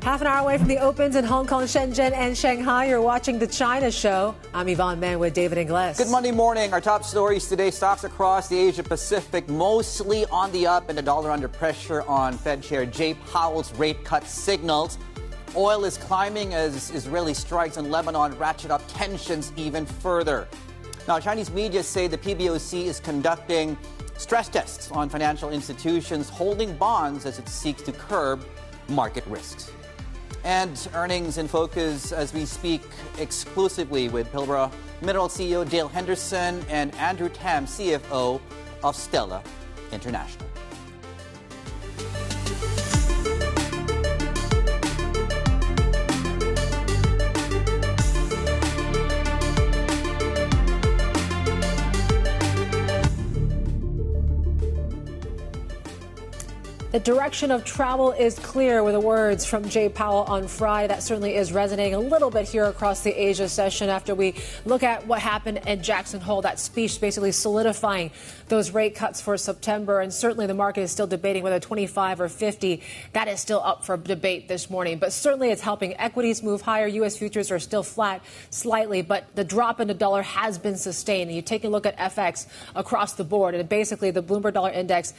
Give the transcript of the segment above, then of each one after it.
Half an hour away from the opens in Hong Kong, Shenzhen, and Shanghai. You're watching the China Show. I'm Yvonne Man with David Ingles. Good Monday morning. Our top stories today: stocks across the Asia Pacific mostly on the up, and the dollar under pressure on Fed Chair Jay Powell's rate cut signals. Oil is climbing as Israeli strikes in Lebanon ratchet up tensions even further. Now, Chinese media say the PBOC is conducting stress tests on financial institutions holding bonds as it seeks to curb market risks. And earnings in focus as we speak exclusively with Pilbara Mineral CEO Dale Henderson and Andrew Tam, CFO of Stella International. The direction of travel is clear, were the words from Jay Powell on Friday. That certainly is resonating a little bit here across the Asia session after we look at what happened in Jackson Hole, that speech basically solidifying those rate cuts for September. And certainly the market is still debating whether 25 or 50. That is still up for debate this morning. But certainly it's helping equities move higher. U.S. futures are still flat slightly, but the drop in the dollar has been sustained. And you take a look at FX across the board, and basically the Bloomberg dollar index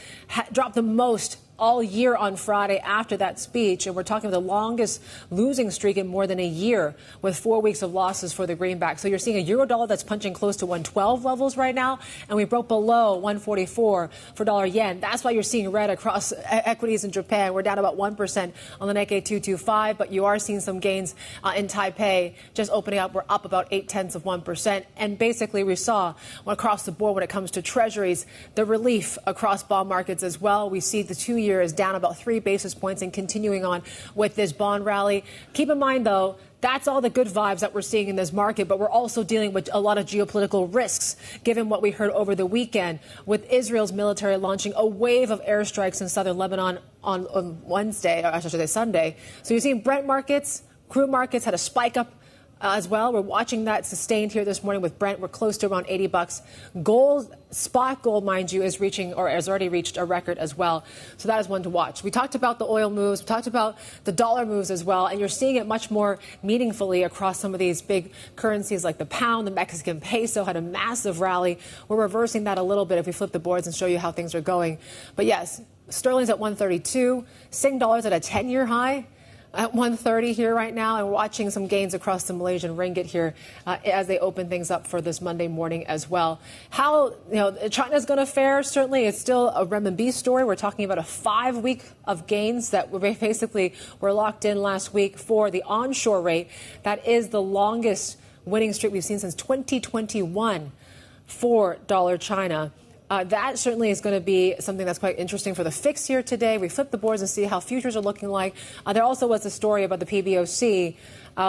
dropped the most all year on Friday after that speech. And we're talking about the longest losing streak in more than a year, with 4 weeks of losses for the greenback. So you're seeing a euro dollar that's punching close to 112 levels right now, and we broke below 144 for dollar yen. That's why you're seeing red across equities in Japan. We're down about 1% on the Nikkei 225, but you are seeing some gains in Taipei. Just opening up, we're up about 0.8%. And basically we saw across the board when it comes to treasuries, the relief across bond markets as well. We see the 2-year is down about 3 basis points and continuing on with this bond rally. Keep in mind, though, that's all the good vibes that we're seeing in this market, but we're also dealing with a lot of geopolitical risks, given what we heard over the weekend with Israel's military launching a wave of airstrikes in southern Lebanon on Wednesday, or I should say Sunday. So you're seeing Brent markets, crude markets had a spike up as well. We're watching that sustained here this morning with Brent. We're close to around $80. Gold, spot gold, mind you, is reaching or has already reached a record as well. So that is one to watch. We talked about the oil moves. We talked about the dollar moves as well. And you're seeing it much more meaningfully across some of these big currencies like the pound. The Mexican peso had a massive rally. We're reversing that a little bit if we flip the boards and show you how things are going. But yes, sterling's at 132. Sing dollar's at a 10-year high at 130 here right now, and we're watching some gains across the Malaysian ringgit here as they open things up for this Monday morning as well. How China's going to fare? Certainly, it's still a renminbi story. We're talking about a 5-week of gains that were locked in last week for the onshore rate. That is the longest winning streak we've seen since 2021 for dollar China. That certainly is going to be something that's quite interesting for the fix here today. We flip the boards and see how futures are looking like. There also was a story about the PBOC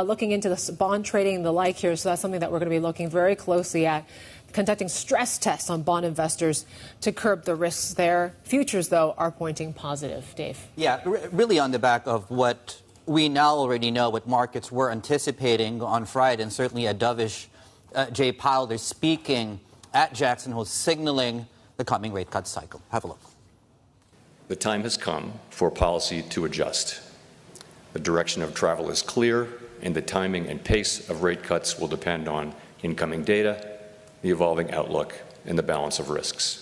looking into the bond trading and the like here. So that's something that we're going to be looking very closely at, conducting stress tests on bond investors to curb the risks there. Futures, though, are pointing positive. Dave. Yeah, really on the back of what we now already know, what markets were anticipating on Friday, and certainly a dovish Jay Powell, they're speaking at Jackson Hole, signaling the coming rate cut cycle. Have a look. The time has come for policy to adjust. The direction of travel is clear, and the timing and pace of rate cuts will depend on incoming data, the evolving outlook, and the balance of risks.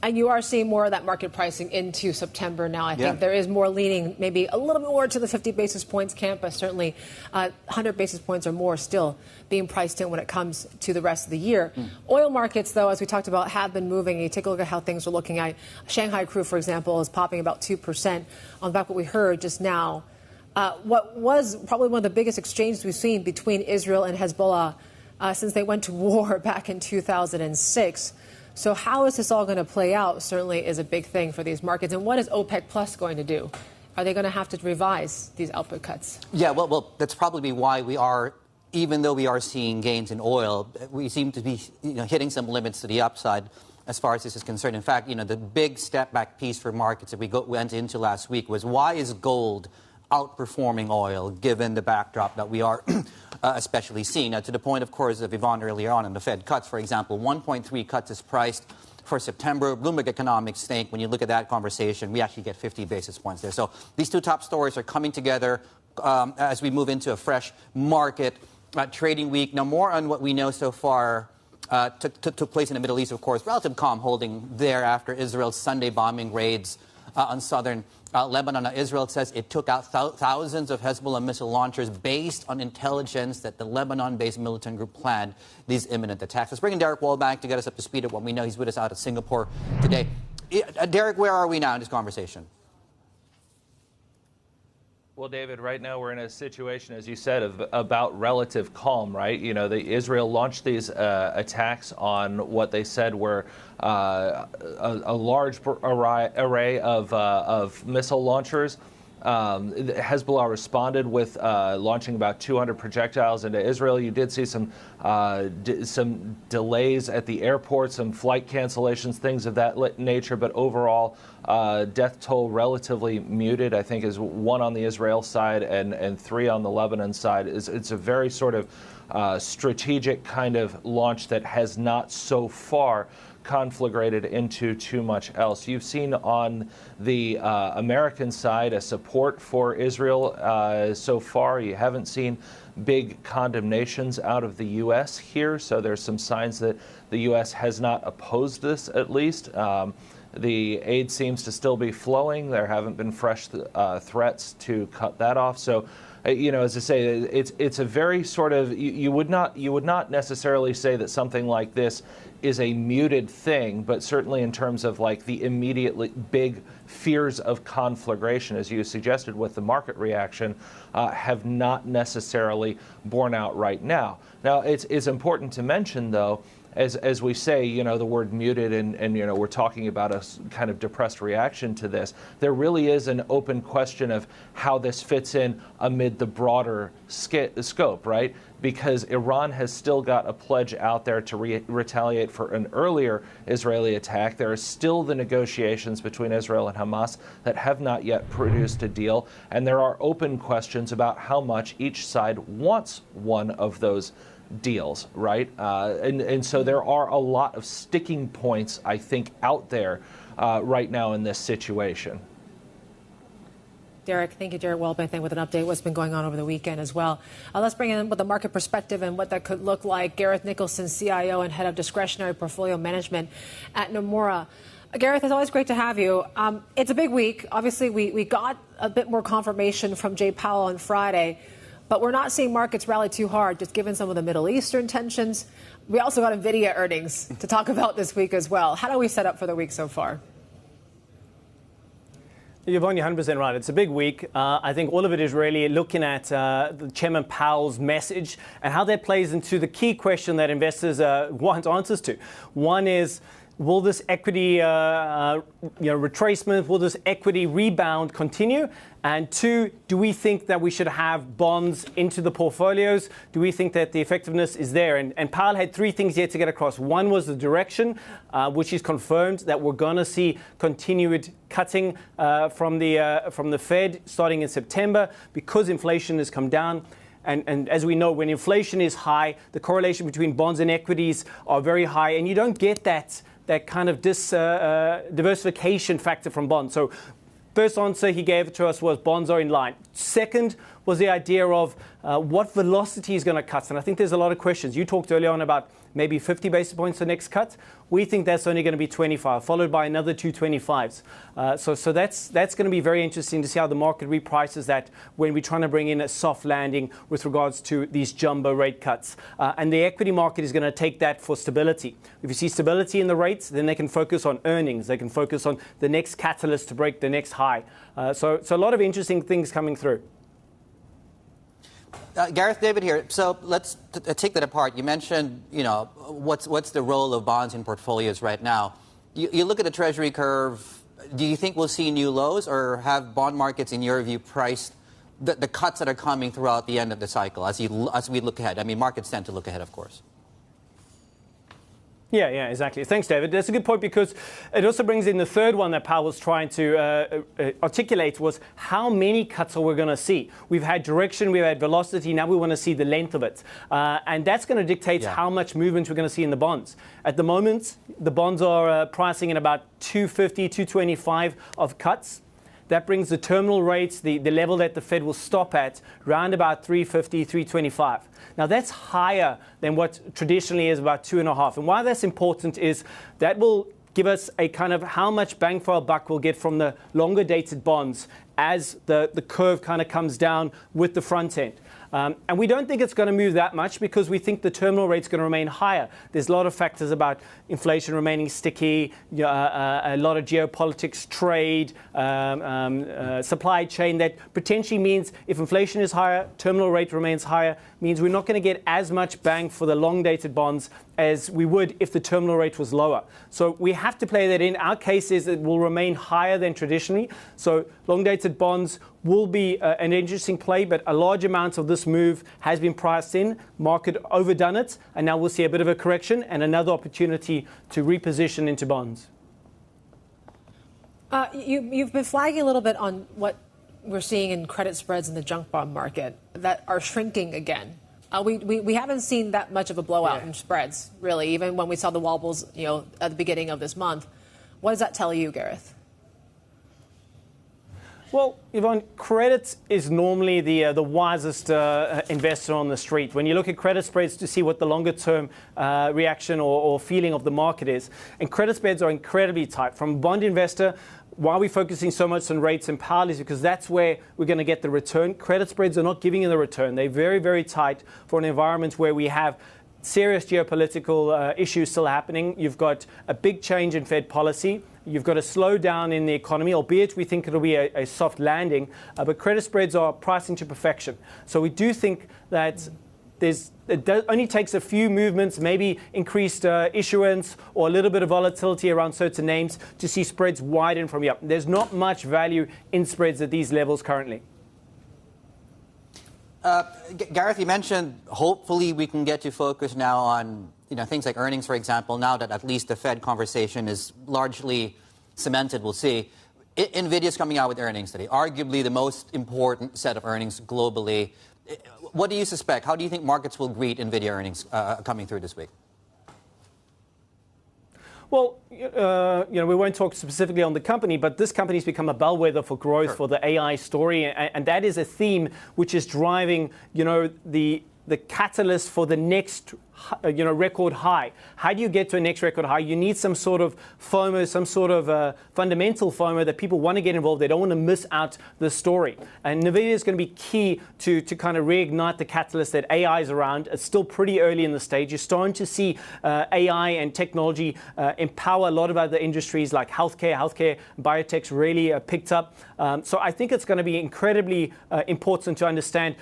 And you are seeing more of that market pricing into September now. I think there is more leaning, maybe a little bit more to the 50 basis points camp, but certainly 100 basis points or more still being priced in when it comes to the rest of the year. Oil markets, though, as we talked about, have been moving. You take a look at how things are looking at. Shanghai crude, for example, is popping about 2% on the back of what we heard just now. What was probably one of the biggest exchanges we've seen between Israel and Hezbollah since they went to war back in 2006. So how is this all going to play out certainly is a big thing for these markets. And what is OPEC Plus going to do? Are they going to have to revise these output cuts? Yeah, well, that's probably why we are, even though we are seeing gains in oil, we seem to be hitting some limits to the upside as far as this is concerned. In fact, the big step back piece for markets that we went into last week was, why is gold outperforming oil given the backdrop that we are especially seeing? Now, to the point, of course, of Yvonne earlier on in the Fed cuts, for example, 1.3 cuts is priced for September. Bloomberg Economics think when you look at that conversation, we actually get 50 basis points there. So these two top stories are coming together as we move into a fresh market trading week. Now, more on what we know so far. Took place in the Middle East, of course. Relative calm holding there after Israel's Sunday bombing raids on southern Lebanon. Now, Israel says it took out thousands of Hezbollah missile launchers based on intelligence that the Lebanon-based militant group planned these imminent attacks. Let's bring in Derek Wallbank to get us up to speed at what we know. He's with us out of Singapore today. Derek, where are we now in this conversation? Well, David, right now we're in a situation, as you said, of about relative calm, right? You know, Israel launched these attacks on what they said were a large array of missile launchers. Hezbollah responded with launching about 200 projectiles into Israel. You did see some delays at the airport, some flight cancellations, things of that nature. But overall, death toll relatively muted. I think is 1 on the Israel side and 3 on the Lebanon side. It's a very sort of strategic kind of launch that has not so far conflagrated into too much else. You've seen on the American side a support for Israel so far. You haven't seen big condemnations out of the U.S. here, so there's some signs that the U.S. has not opposed this, at least. The aid seems to still be flowing. There haven't been fresh threats to cut that off. So, you know, as I say, it's a very sort of you would not necessarily say that something like this is a muted thing, but certainly in terms of like the immediately big fears of conflagration, as you suggested with the market reaction, have not necessarily borne out right now. Now, it's important to mention, though, as we say, you know, the word muted and, you know, we're talking about a kind of depressed reaction to this. There really is an open question of how this fits in amid the broader scope, right? Because Iran has still got a pledge out there to retaliate for an earlier Israeli attack. There are still the negotiations between Israel and Hamas that have not yet produced a deal. And there are open questions about how much each side wants one of those deals, right? And so there are a lot of sticking points, I think, out there right now in this situation. Derek, thank you, Derek Wallbank, with an update what's been going on over the weekend as well. Let's bring in with the market perspective and what that could look like. Gareth Nicholson, CIO and head of discretionary portfolio management at Nomura. Gareth, it's always great to have you. It's a big week. Obviously, we got a bit more confirmation from Jay Powell on Friday, but we're not seeing markets rally too hard, just given some of the Middle Eastern tensions. We also got NVIDIA earnings to talk about this week as well. How do we set up for the week so far? Yvonne, you're 100% right. It's a big week. I think all of it is really looking at the Chairman Powell's message and how that plays into the key question that investors want answers to. One is, will this equity retracement, will this equity rebound continue? And 2, do we think that we should have bonds into the portfolios? Do we think that the effectiveness is there? And Powell had 3 things here to get across. One was the direction, which is confirmed that we're going to see continued cutting from the Fed starting in September because inflation has come down. And as we know, when inflation is high, the correlation between bonds and equities are very high, and you don't get that kind of diversification factor from bonds. So first answer he gave to us was bonds are in line. Second was the idea of what velocity is going to cut. And I think there's a lot of questions. You talked earlier on about maybe 50 basis points the next cut. We think that's only going to be 25, followed by another 225s. So that's going to be very interesting to see how the market reprices that when we're trying to bring in a soft landing with regards to these jumbo rate cuts. And the equity market is going to take that for stability. If you see stability in the rates, then they can focus on earnings. They can focus on the next catalyst to break the next high. So a lot of interesting things coming through. Gareth, David here. So let's take that apart. You mentioned, you know, what's the role of bonds in portfolios right now. You look at the Treasury curve. Do you think we'll see new lows, or have bond markets, in your view, priced the cuts that are coming throughout the end of the cycle as we look ahead? I mean, markets tend to look ahead, of course. Yeah, exactly. Thanks, David. That's a good point because it also brings in the third one that Powell was trying to articulate was how many cuts are we going to see? We've had direction, we've had velocity, now we want to see the length of it. And that's going to dictate how much movement we're going to see in the bonds. At the moment, the bonds are pricing in about 250, 225 of cuts. That brings the terminal rates, the level that the Fed will stop at, around about 350, 325. Now, that's higher than what traditionally is about 2.5. And why that's important is that will give us a kind of how much bang for our buck we'll get from the longer dated bonds as the curve kind of comes down with the front end. And we don't think it's going to move that much because we think the terminal rate's going to remain higher. There's a lot of factors about inflation remaining sticky, a lot of geopolitics, trade, supply chain that potentially means if inflation is higher, terminal rate remains higher, means we're not going to get as much bang for the long-dated bonds as we would if the terminal rate was lower. So we have to play that in. Our case is it will remain higher than traditionally. So long-dated bonds will be an interesting play, but a large amount of this move has been priced in. Market overdone it, and now we'll see a bit of a correction and another opportunity to reposition into bonds. You've been flagging a little bit on what we're seeing in credit spreads in the junk bond market that are shrinking again. We haven't seen that much of a blowout in spreads, really, even when we saw the wobbles, at the beginning of this month. What does that tell you, Gareth? Well, Yvonne, credit is normally the wisest investor on the street. When you look at credit spreads to see what the longer-term reaction or feeling of the market is, and credit spreads are incredibly tight. From a bond investor, why are we focusing so much on rates and Powell is because that's where we're going to get the return. Credit spreads are not giving you the return. They're very, very tight for an environment where we have serious geopolitical issues still happening. You've got a big change in Fed policy. You've got a slowdown in the economy, albeit we think it'll be a soft landing. But credit spreads are pricing to perfection. So we do think that it only takes a few movements, maybe increased issuance or a little bit of volatility around certain names to see spreads widen from here. There's not much value in spreads at these levels currently. Gareth, you mentioned hopefully we can get you focused now on things like earnings, for example, now that at least the Fed conversation is largely cemented. We'll see. NVIDIA's coming out with earnings today, arguably the most important set of earnings globally. What do you suspect? How do you think markets will greet NVIDIA earnings coming through this week? Well, we won't talk specifically on the company, but this company's become a bellwether for growth for the AI story, and that is a theme which is driving, the catalyst for the next, record high. How do you get to a next record high? You need some sort of FOMO, some sort of fundamental FOMO that people want to get involved. They don't want to miss out the story. And NVIDIA is going to be key to kind of reignite the catalyst that AI is around. It's still pretty early in the stage. You're starting to see AI and technology empower a lot of other industries like healthcare, biotech's really picked up. So I think it's going to be incredibly important to understand,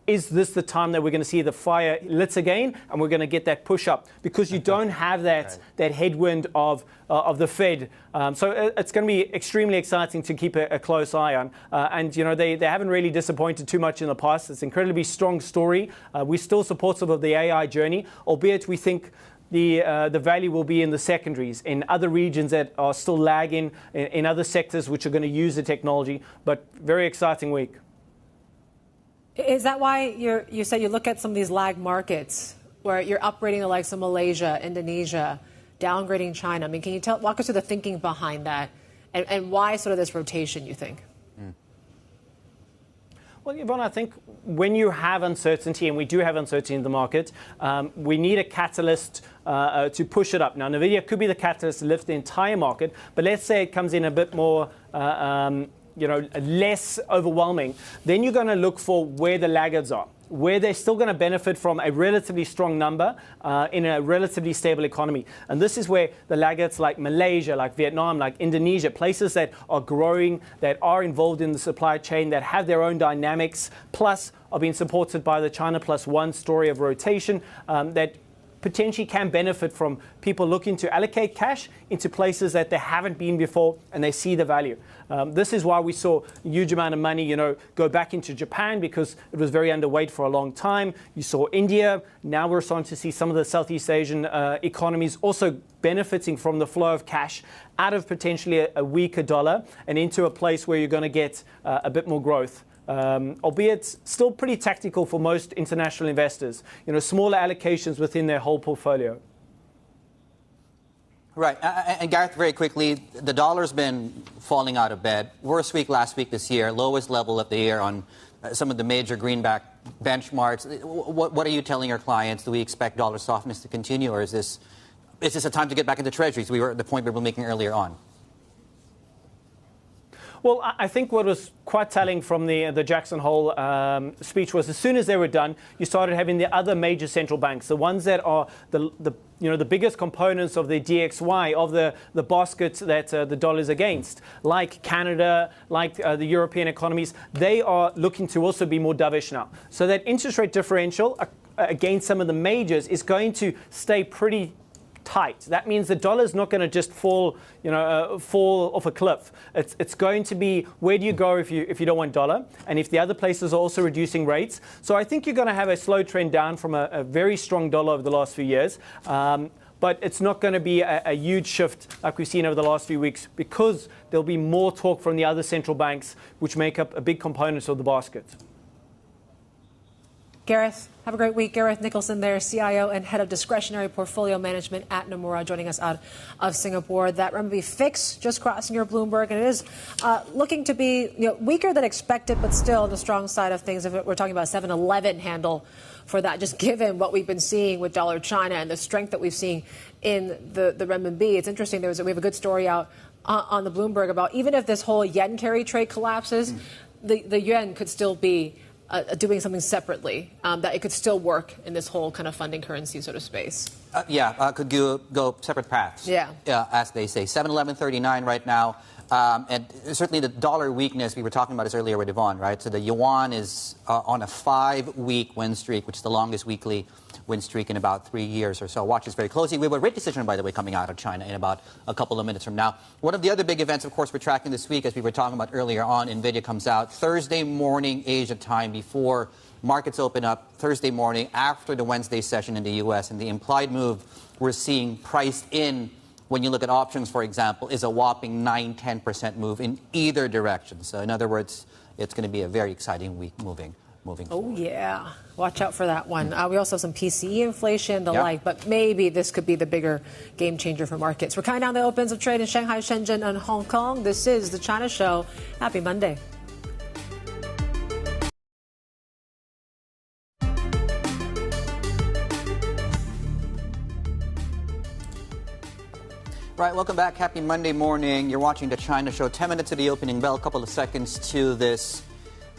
is this the time that we're going to see the fire lit again and we're going to get that push up? Because you don't have that headwind of the Fed. So it's going to be extremely exciting to keep a close eye on. And, they haven't really disappointed too much in the past. It's an incredibly strong story. We're still supportive of the AI journey, albeit we think the value will be in the secondaries, in other regions that are still lagging, in other sectors which are going to use the technology. But very exciting week. Is that why you said you look at some of these lag markets where you're upgrading the likes of Malaysia, Indonesia, downgrading China? I mean, can you walk us through the thinking behind that and why sort of this rotation, you think? Well, Yvonne, I think when you have uncertainty, and we do have uncertainty in the market, we need a catalyst to push it up. Now, NVIDIA could be the catalyst to lift the entire market, but let's say it comes in a bit more less overwhelming, then you're going to look for where the laggards are, where they're still going to benefit from a relatively strong number in a relatively stable economy. And this is where the laggards like Malaysia, like Vietnam, like Indonesia, places that are growing, that are involved in the supply chain, that have their own dynamics, plus are being supported by the China Plus One story of rotation, that potentially can benefit from people looking to allocate cash into places that they haven't been before and they see the value. This is why we saw a huge amount of money, go back into Japan because it was very underweight for a long time. You saw India. Now we're starting to see some of the Southeast Asian economies also benefiting from the flow of cash out of potentially a weaker dollar and into a place where you're going to get a bit more growth. Albeit still pretty tactical for most international investors, smaller allocations within their whole portfolio. Right. And Gareth, very quickly, the dollar's been falling out of bed. Worst week last week this year, lowest level of the year on some of the major greenback benchmarks. What are you telling your clients? Do we expect dollar softness to continue, or is this a time to get back into treasuries? We were at the point we were making earlier on. Well, I think what was quite telling from the Jackson Hole speech was as soon as they were done, you started having the other major central banks, the ones that are the biggest components of the DXY, of the basket that the dollar is against, like Canada, like the European economies. They are looking to also be more dovish now. So that interest rate differential against some of the majors is going to stay pretty tight. That means the dollar is not going to just fall off a cliff. It's going to be, where do you go if you don't want dollar, and if the other places are also reducing rates. So I think you're going to have a slow trend down from a very strong dollar over the last few years. But it's not going to be a huge shift like we've seen over the last few weeks, because there'll be more talk from the other central banks, which make up a big component of the basket. Gareth, have a great week. Gareth Nicholson there, CIO and Head of Discretionary Portfolio Management at Nomura, joining us out of Singapore. That renminbi fix just crossing your Bloomberg, and it is looking to be weaker than expected, but still the strong side of things. If we're talking about 7-11 handle for that, just given what we've been seeing with dollar China and the strength that we've seen in the renminbi. It's interesting. We have a good story out on the Bloomberg about even if this whole yen carry trade collapses, the yuan could still be doing something separately, that it could still work in this whole kind of funding currency sort of space. Could go separate paths. Yeah, as they say. 7-11.39 right now. And certainly the dollar weakness, we were talking about this earlier with Yvonne, right? So the yuan is on a 5-week win streak, which is the longest weekly win streak in about 3 years or so. Watch this very closely. We have a rate decision, by the way, coming out of China in about a couple of minutes from now. One of the other big events, of course, we're tracking this week, as we were talking about earlier on, NVIDIA comes out Thursday morning Asia time before markets open up, Thursday morning after the Wednesday session in the U.S. And the implied move we're seeing priced in, when you look at options, for example, is a whopping 9-10% move in either direction. So in other words, it's going to be a very exciting week moving forward. Oh, yeah. Watch out for that one. We also have some PCE inflation, the like, but maybe this could be the bigger game changer for markets. We're counting down the opens of trade in Shanghai, Shenzhen, and Hong Kong. This is the China Show. Happy Monday. Right, welcome back. Happy Monday morning. You're watching the China Show. 10 minutes to the opening bell, a couple of seconds to this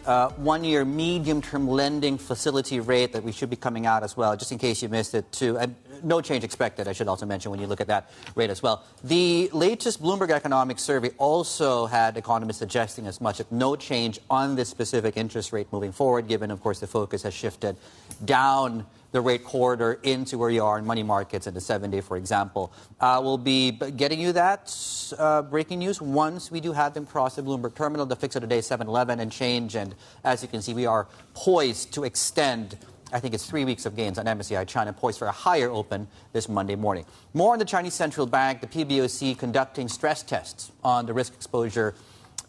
one-year medium-term lending facility rate that we should be coming out as well, just in case you missed it, too. No change expected, I should also mention, when you look at that rate as well. The latest Bloomberg economic survey also had economists suggesting as much, no change on this specific interest rate moving forward, given, of course, the focus has shifted down the rate corridor into where you are in money markets and the 7-day, for example. We'll be getting you that breaking news once we do have them cross the Bloomberg terminal. The fix of the day, 7-11 and change. And as you can see, we are poised to extend, I think it's 3 weeks of gains on MSCI China, poised for a higher open this Monday morning. More on the Chinese Central Bank, the PBOC conducting stress tests on the risk exposure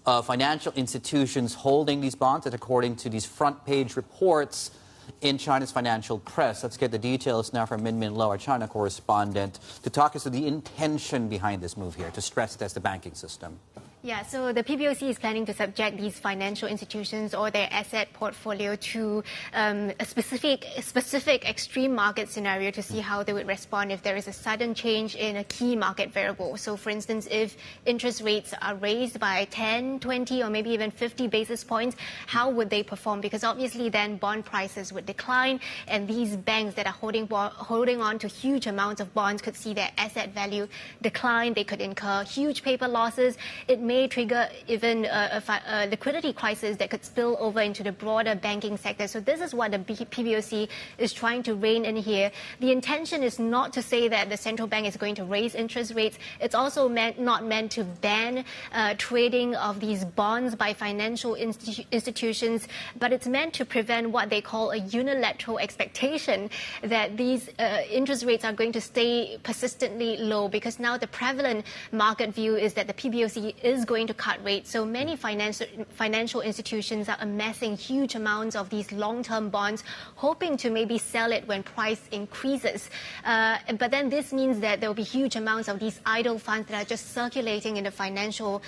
of financial institutions holding these bonds, that according to these front-page reports in China's financial press. Let's get the details now from Min Min Lo, our China correspondent, to talk us through the intention behind this move here, to stress test the banking system. Yeah, so the PBOC is planning to subject these financial institutions or their asset portfolio to a specific extreme market scenario to see how they would respond if there is a sudden change in a key market variable. So, for instance, if interest rates are raised by 10, 20, or maybe even 50 basis points, how would they perform? Because obviously then bond prices would decline, and these banks that are holding on to huge amounts of bonds could see their asset value decline. They could incur huge paper losses. It may may trigger even a liquidity crisis that could spill over into the broader banking sector. So this is what the PBOC is trying to rein in here. The intention is not to say that the central bank is going to raise interest rates. It's also not meant to ban trading of these bonds by financial institutions, but it's meant to prevent what they call a unilateral expectation that these interest rates are going to stay persistently low, because now the prevalent market view is that the PBOC is going to cut rates. So many financial institutions are amassing huge amounts of these long-term bonds, hoping to maybe sell it when price increases. But then this means that there will be huge amounts of these idle funds that are just circulating in the financial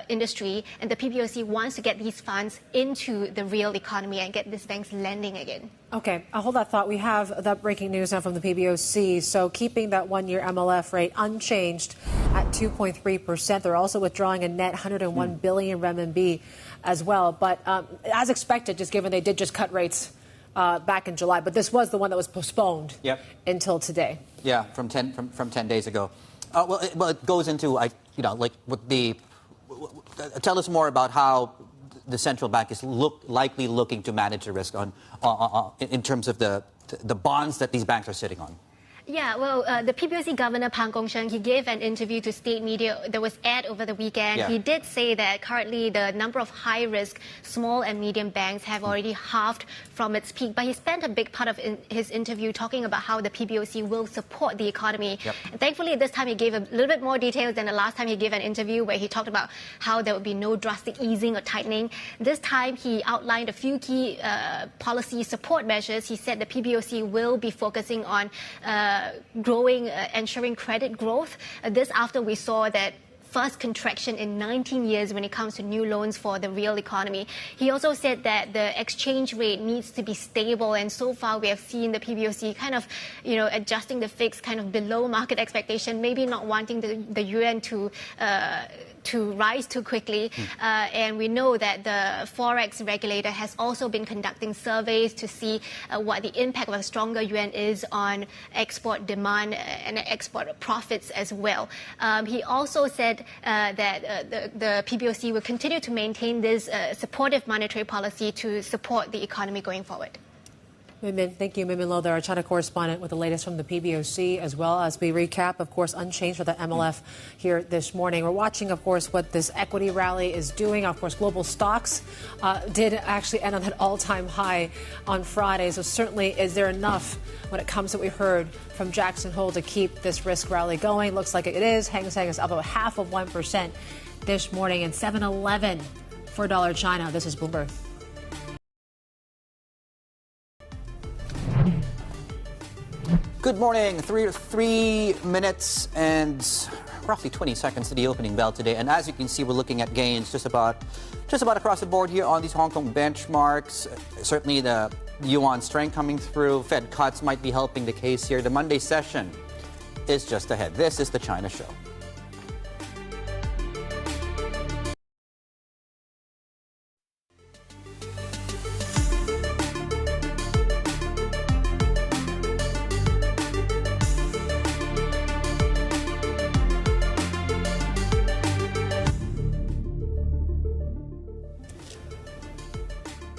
industry, and the PBOC wants to get these funds into the real economy and get these banks lending again. Okay, I'll hold that thought. We have that breaking news now from the PBOC. So keeping that one-year MLF rate unchanged at 2.3%. They're also withdrawing a net 101 billion renminbi as well. But as expected, just given they did just cut rates back in July. But this was the one that was postponed until today. Yeah, from 10 days ago. Well, it goes into, like with the. Tell us more about how the central bank is likely looking to manage the risk in terms of the bonds that these banks are sitting on. Yeah, well, the PBOC Governor Pang Gongsheng, he gave an interview to state media that was aired over the weekend. Yeah. He did say that currently the number of high-risk small and medium banks have already halved from its peak. But he spent a big part of his interview talking about how the PBOC will support the economy. Yep. And thankfully, this time he gave a little bit more details than the last time he gave an interview where he talked about how there would be no drastic easing or tightening. This time he outlined a few key policy support measures. He said the PBOC will be focusing on growing, ensuring credit growth. This after we saw that first contraction in 19 years when it comes to new loans for the real economy. He also said that the exchange rate needs to be stable, and so far we have seen the PBOC kind of, adjusting the fix kind of below market expectation, maybe not wanting the yuan to rise too quickly. And we know that the Forex regulator has also been conducting surveys to see what the impact of a stronger yuan is on export demand and export profits as well. He also said that the PBOC will continue to maintain this supportive monetary policy to support the economy going forward. Thank you, Min Lo, our China correspondent, with the latest from the PBOC, as well as we recap, of course, unchanged for the MLF here this morning. We're watching, of course, what this equity rally is doing. Of course, global stocks did actually end on an all-time high on Friday. So certainly, is there enough when it comes to what we heard from Jackson Hole to keep this risk rally going? Looks like it is. Hang Seng is up about 0.5% this morning, and 7.11 for dollar China. This is Bloomberg. Good morning. 3 minutes and roughly 20 seconds to the opening bell today. And as you can see, we're looking at gains just about across the board here on these Hong Kong benchmarks. Certainly the yuan strength coming through. Fed cuts might be helping the case here. The Monday session is just ahead. This is the China Show.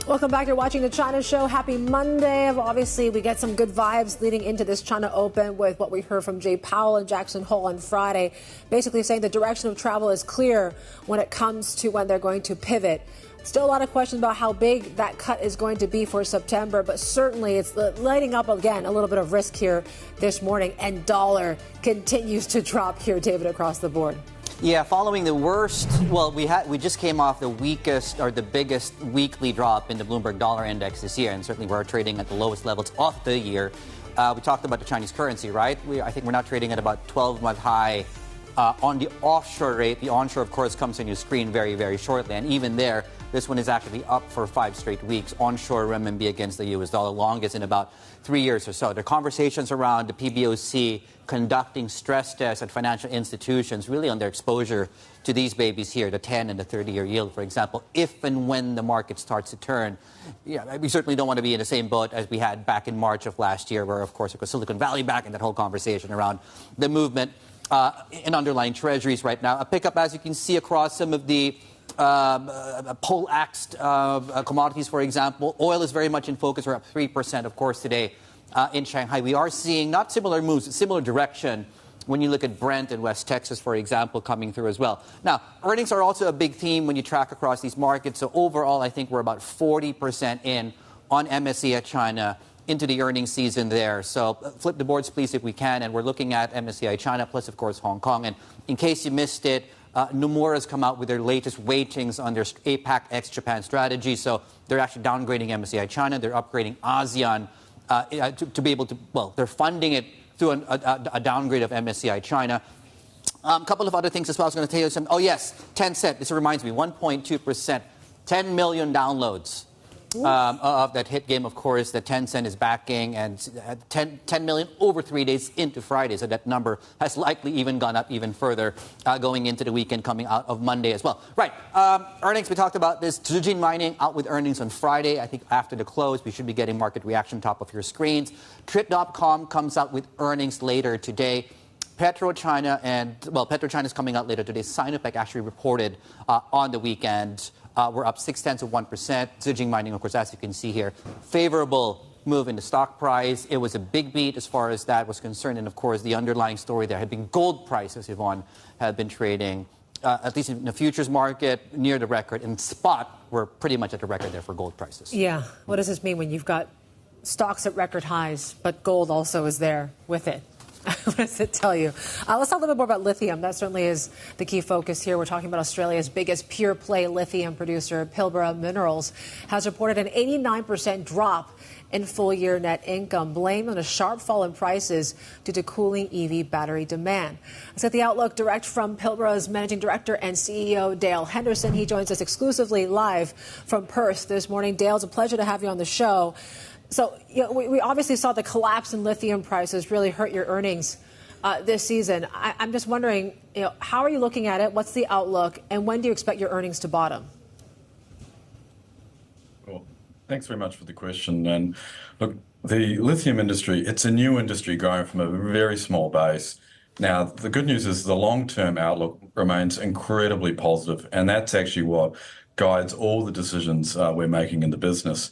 Welcome back. You're watching the China Show. Happy Monday. Obviously, we get some good vibes leading into this China Open with what we heard from Jay Powell and Jackson Hole on Friday, basically saying the direction of travel is clear when it comes to when they're going to pivot. Still a lot of questions about how big that cut is going to be for September, but certainly it's lighting up again a little bit of risk here this morning, and dollar continues to drop here, David, across the board. Yeah, following the worst, well, we just came off the weakest or the biggest weekly drop in the Bloomberg dollar index this year, and certainly we're trading at the lowest levels of the year. We talked about the Chinese currency, right? I think we're now trading at about 12-month high on the offshore rate. The onshore, of course, comes on your screen very, very shortly, and even there, this one is actually up for 5 straight weeks. Onshore renminbi against the U.S. dollar, longest in about 3 years or so. There are conversations around the PBOC conducting stress tests at financial institutions, really on their exposure to these babies here, the 10 and the 30-year yield, for example, if and when the market starts to turn. Yeah, we certainly don't want to be in the same boat as we had back in March of last year, where, of course, it was Silicon Valley back in that whole conversation around the movement in underlying treasuries right now. A pickup, as you can see, across some of the pole-axed commodities, for example. Oil is very much in focus. We're up 3%, of course, today in Shanghai. We are seeing not similar moves, similar direction when you look at Brent in West Texas, for example, coming through as well. Now, earnings are also a big theme when you track across these markets. So overall, I think we're about 40% in on MSCI China into the earnings season there. So flip the boards, please, if we can. And we're looking at MSCI China, plus, of course, Hong Kong. And in case you missed it, Nomura has come out with their latest weightings on their APAC ex-Japan strategy. So they're actually downgrading MSCI China. They're upgrading ASEAN to be able to, well, they're funding it through a downgrade of MSCI China. A couple of other things as well. I was going to tell you some. Oh, yes, Tencent. This reminds me, 1.2%, 10 million downloads of that hit game, of course, that Tencent is backing, and 10 million over 3 days into Friday. So that number has likely even gone up even further going into the weekend coming out of Monday as well. Right. Earnings, we talked about this. Zijin Mining out with earnings on Friday. I think after the close, we should be getting market reaction top of your screens. Trip.com comes out with earnings later today. PetroChina is coming out later today. Sinopec actually reported on the weekend. We're up 0.6%. Zijin Mining, of course, as you can see here, favorable move in the stock price. It was a big beat as far as that was concerned. And, of course, the underlying story there had been gold prices, Yvonne, had been trading, at least in the futures market, near the record. In spot, we're pretty much at the record there for gold prices. Yeah. What does this mean when you've got stocks at record highs, but gold also is there with it? What does it tell you? Let's talk a little bit more about lithium. That certainly is the key focus here. We're talking about Australia's biggest pure-play lithium producer, Pilbara Minerals, has reported an 89% drop in full-year net income, blamed on a sharp fall in prices due to cooling EV battery demand. Let's get the outlook direct from Pilbara's Managing Director and CEO, Dale Henderson. He joins us exclusively live from Perth this morning. Dale, it's a pleasure to have you on the show. So we obviously saw the collapse in lithium prices really hurt your earnings this season. I'm just wondering, how are you looking at it? What's the outlook? And when do you expect your earnings to bottom? Well, thanks very much for the question. And look, the lithium industry, it's a new industry going from a very small base. Now, the good news is the long-term outlook remains incredibly positive, and that's actually what guides all the decisions we're making in the business.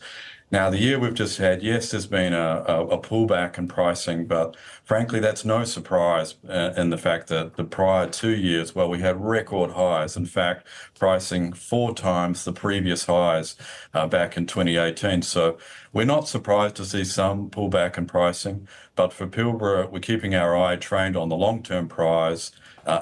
Now, the year we've just had, yes, there's been a pullback in pricing, but frankly, that's no surprise in the fact that the prior 2 years, well, we had record highs. In fact, pricing 4 times the previous highs back in 2018. So we're not surprised to see some pullback in pricing, but for Pilbara, we're keeping our eye trained on the long-term prize,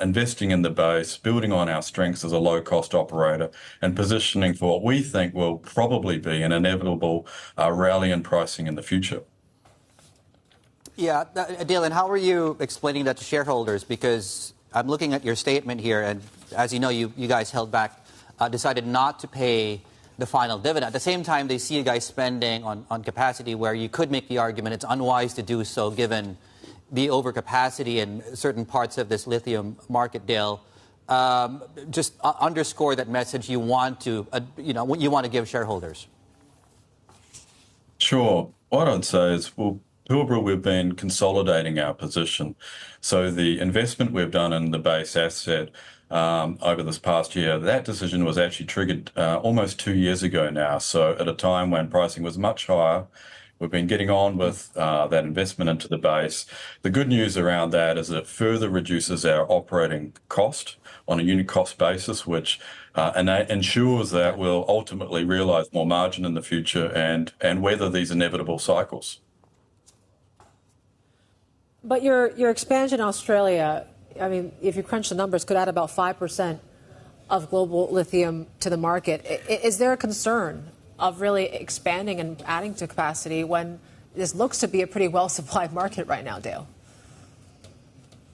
investing in the base, building on our strengths as a low-cost operator, and positioning for what we think will probably be an inevitable rally in pricing in the future. Yeah, Dale, and how are you explaining that to shareholders? Because I'm looking at your statement here, and as you know, you guys held back, decided not to pay the final dividend. At the same time, they see you guys spending on capacity where you could make the argument it's unwise to do so given the overcapacity in certain parts of this lithium market, Dale. Just underscore that message you want to, you want to give shareholders. Sure. What I'd say is, well, Pilbara, we've been consolidating our position. So the investment we've done in the base asset over this past year, that decision was actually triggered almost 2 years ago now. So at a time when pricing was much higher, we've been getting on with that investment into the base. The good news around that is it further reduces our operating cost on a unit cost basis, which ensures that we'll ultimately realise more margin in the future and weather these inevitable cycles. But your expansion in Australia, I mean, if you crunch the numbers, could add about 5% of global lithium to the market. Is there a concern of really expanding and adding to capacity when this looks to be a pretty well-supplied market right now, Dale?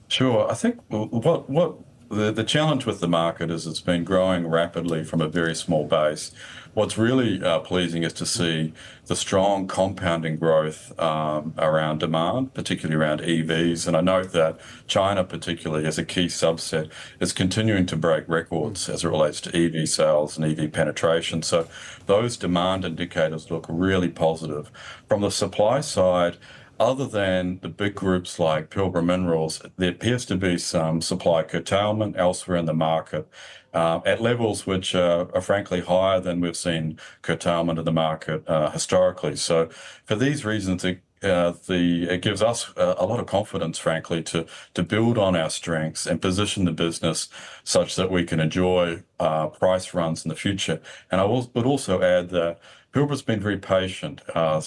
Sure. I think what the challenge with the market is it's been growing rapidly from a very small base. What's really pleasing is to see the strong compounding growth around demand, particularly around EVs. And I note that China, particularly as a key subset, is continuing to break records as it relates to EV sales and EV penetration. So those demand indicators look really positive. From the supply side, other than the big groups like Pilbara Minerals, there appears to be some supply curtailment elsewhere in the market at levels which are frankly higher than we've seen curtailment in the market historically. So for these reasons, it gives us a lot of confidence, frankly, to build on our strengths and position the business such that we can enjoy price runs in the future. And would also add that Pilbara's been very patient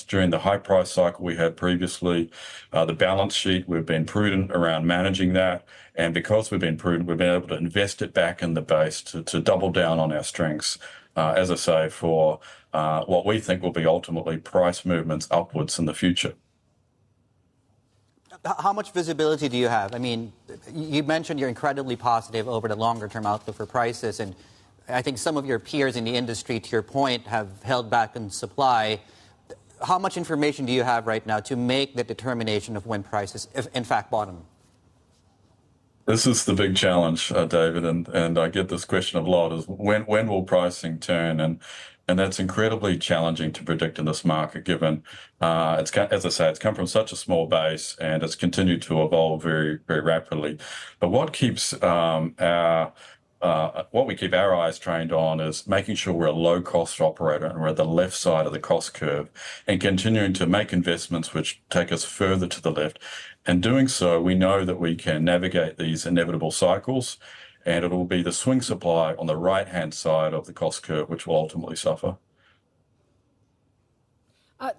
during the high price cycle we had previously. The balance sheet, we've been prudent around managing that. And because we've been prudent, we've been able to invest it back in the base to double down on our strengths, as I say, for what we think will be ultimately price movements upwards in the future. How much visibility do you have? I mean, you mentioned you're incredibly positive over the longer-term outlook for prices, and I think some of your peers in the industry, to your point, have held back in supply. How much information do you have right now to make the determination of when prices, if in fact, bottom? This is the big challenge, David, and I get this question a lot: is when will pricing turn? And that's incredibly challenging to predict in this market, given as I say, it's come from such a small base and it's continued to evolve very, very rapidly. But what we keep our eyes trained on is making sure we're a low-cost operator and we're at the left side of the cost curve, and continuing to make investments which take us further to the left. And doing so, we know that we can navigate these inevitable cycles, and it will be the swing supply on the right-hand side of the cost curve which will ultimately suffer.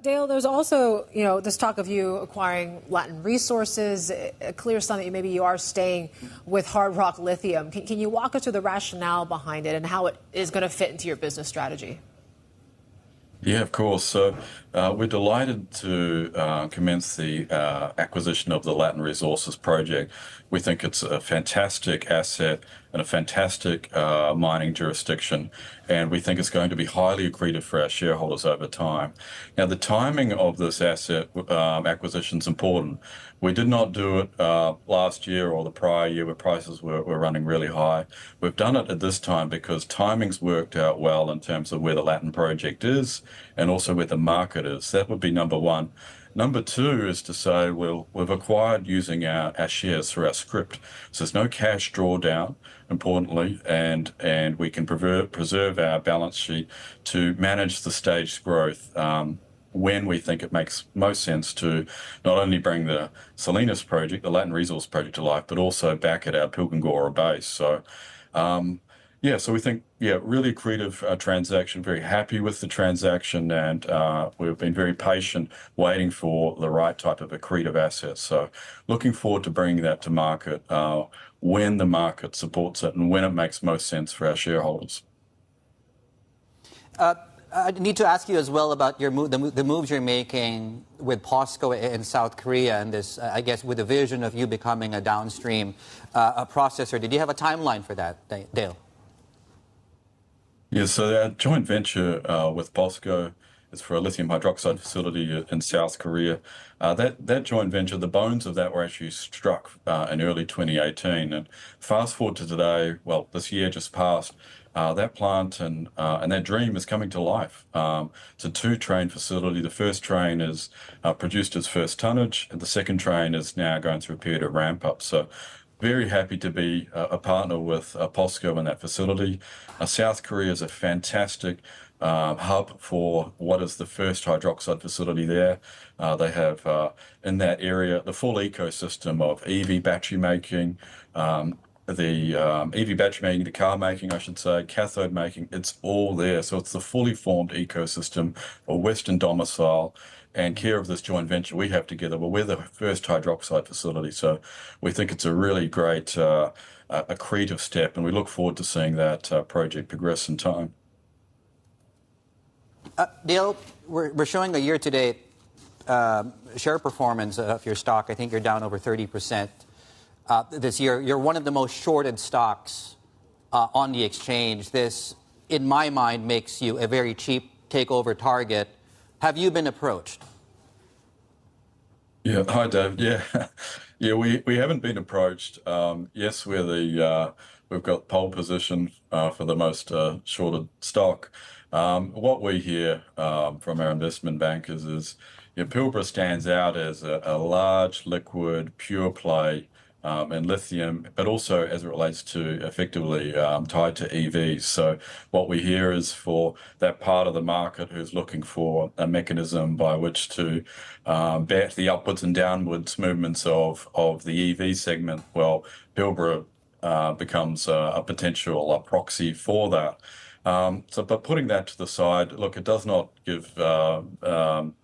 Dale, there's also, this talk of you acquiring Latin resources, a clear sign that maybe you are staying with Hard Rock Lithium. Can you walk us through the rationale behind it and how it is going to fit into your business strategy? Yeah, of course. So we're delighted to commence the acquisition of the Latin Resources project. We think it's a fantastic asset and a fantastic mining jurisdiction, and we think it's going to be highly accretive for our shareholders over time. Now, the timing of this asset acquisition is important. We did not do it last year or the prior year where prices were running really high. We've done it at this time because timing's worked out well in terms of where the Latin project is and also where the market is. That would be number one. Number two is to say we've acquired using our shares through our script. So there's no cash drawdown, importantly, and we can preserve our balance sheet to manage the staged growth when we think it makes most sense to not only bring the Salinas project, the Latin Resource project, to life, but also back at our Pilbara base. So so we think, really accretive transaction, very happy with the transaction, and we've been very patient waiting for the right type of accretive assets. So looking forward to bringing that to market when the market supports it and when it makes most sense for our shareholders. I need to ask you as well about the moves you're making with POSCO in South Korea, and this, I guess, with the vision of you becoming a downstream processor. Did you have a timeline for that, Dale? Yeah, so our joint venture with POSCO is for a lithium hydroxide facility in South Korea. That joint venture, the bones of that were actually struck in early 2018. And fast forward to today, well, this year just passed, that plant and that dream is coming to life. It's a 2-train facility. The first train is produced its first tonnage, and the second train is now going through a period of ramp up. So very happy to be a partner with POSCO in that facility. South Korea is a fantastic hub for what is the first hydroxide facility there. They have in that area the full ecosystem of EV battery making, the car making, I should say, cathode making. It's all there. So it's the fully formed ecosystem, a Western domicile, and care of this joint venture we have together. Well, we're the first hydroxide facility, so we think it's a really great accretive step, and we look forward to seeing that project progress in time. Dale, we're showing a year-to-date share performance of your stock. I think you're down over 30% this year. You're one of the most shorted stocks on the exchange. This, in my mind, makes you a very cheap takeover target. Have you been approached? Yeah, hi, David. Yeah, we haven't been approached. Yes, we've got pole position for the most shorted stock. What we hear from our investment bankers is, Pilbara stands out as a large, liquid, pure play in lithium, but also as it relates to effectively tied to EVs. So what we hear is for that part of the market who's looking for a mechanism by which to bet the upwards and downwards movements of the EV segment, well, Pilbara becomes a potential proxy for that. But putting that to the side, look, it does not give me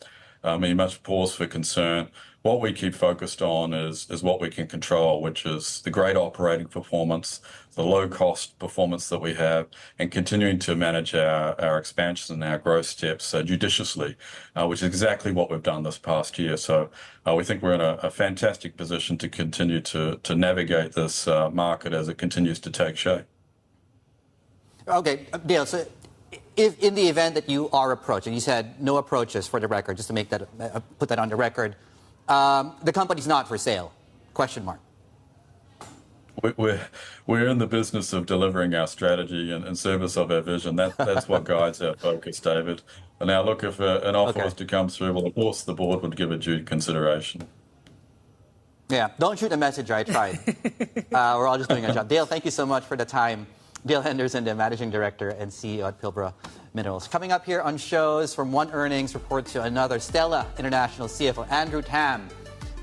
much pause for concern. What we keep focused on is what we can control, which is the great operating performance, the low cost performance that we have, and continuing to manage our expansion and our growth steps judiciously, which is exactly what we've done this past year. So we think we're in a fantastic position to continue to navigate this market as it continues to take shape. Okay, Dale, so if in the event that you are approached, and you said no approaches for the record, just to make that put that on the record, the company's not for sale? Question mark. We're in the business of delivering our strategy and service of our vision. That's what guides our focus, David. And now, look, if an offer was to come through, well, of course, the board would give it due consideration. Yeah, don't shoot a messenger. I tried. We're all just doing our job. Dale, thank you so much for the time. Dale Henderson, the Managing Director and CEO at Pilbara Minerals. Coming up here on shows, from one earnings report to another, Stella International CFO Andrew Tam,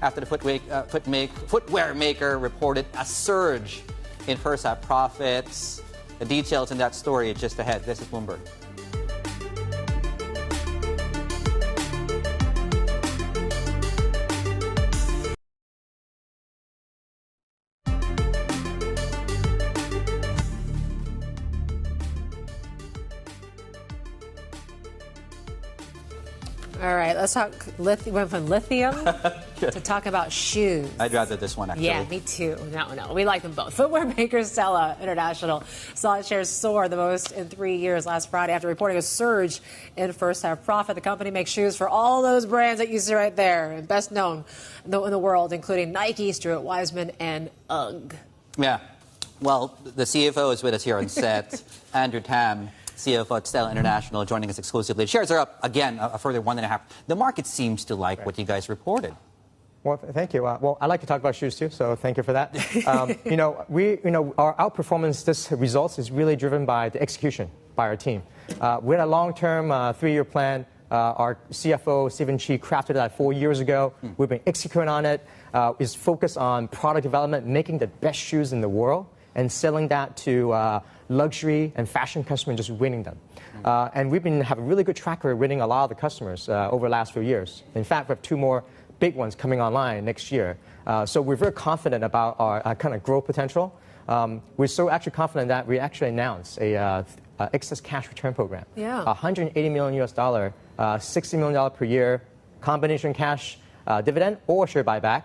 after the footwear maker reported a surge in first half profits. The details in that story just ahead. This is Bloomberg. All right, let's talk lithium. We went from lithium to talk about shoes. I'd rather this one, actually. Yeah, me too. No, we like them both. Footwear maker Stella International saw its shares soar the most in 3 years last Friday after reporting a surge in first half profit. The company makes shoes for all those brands that you see right there, and best known in the world, including Nike, Stuart Weitzman, and UGG. Yeah. Well, the CFO is with us here on set, Andrew Tam, CFO at Stella International, joining us exclusively. Shares are up again, a further 1.5%. The market seems to like what you guys reported. Well, thank you. Well, I like to talk about shoes too, so thank you for that. Our outperformance, this results is really driven by the execution by our team. We had a long-term 3-year plan. Our CFO, Stephen Chi, crafted that 4 years ago. We've been executing on it. It's focused on product development, making the best shoes in the world, and selling that to luxury and fashion customers, just winning them. And we've been have a really good track record winning a lot of the customers over the last few years. In fact, we have 2 more big ones coming online next year. So we're very confident about our kind of growth potential. We're so actually confident that we actually announced a excess cash return program. Yeah. $180 million, $60 million per year, combination cash dividend or share buyback.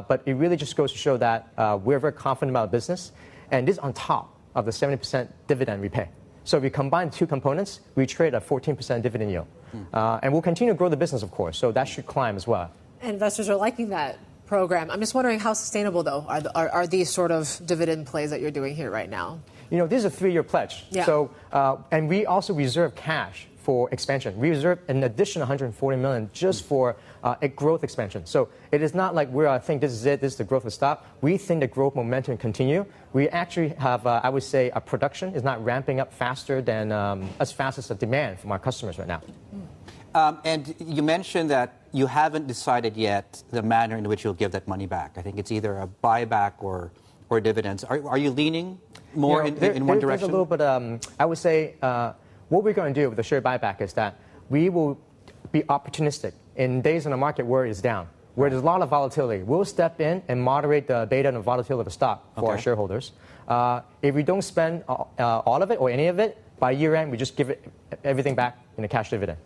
But it really just goes to show that we're very confident about the business. And this on top of the 70% dividend we pay. So if we combine the 2 components, we trade a 14% dividend yield. And we'll continue to grow the business, of course, so that should climb as well. Investors are liking that program. I'm just wondering how sustainable, though, are these sort of dividend plays that you're doing here right now? This is a 3-year pledge. Yeah. So, and we also reserve cash for expansion. We reserve an additional $140 million just for a growth expansion. So it is not like I think this is it, this is the growth will stop. We think the growth momentum will continue. We actually have, I would say, our production is not ramping up faster than as fast as the demand from our customers right now. And you mentioned that you haven't decided yet the manner in which you'll give that money back. I think it's either a buyback or dividends. Are you leaning more in one direction? There's a little bit, I would say, what we're going to do with the share buyback is that we will be opportunistic in days in the market where it's down, where there's a lot of volatility. We'll step in and moderate the beta and the volatility of the stock for our shareholders. If we don't spend all of it or any of it, by year end, we just give everything back in a cash dividend.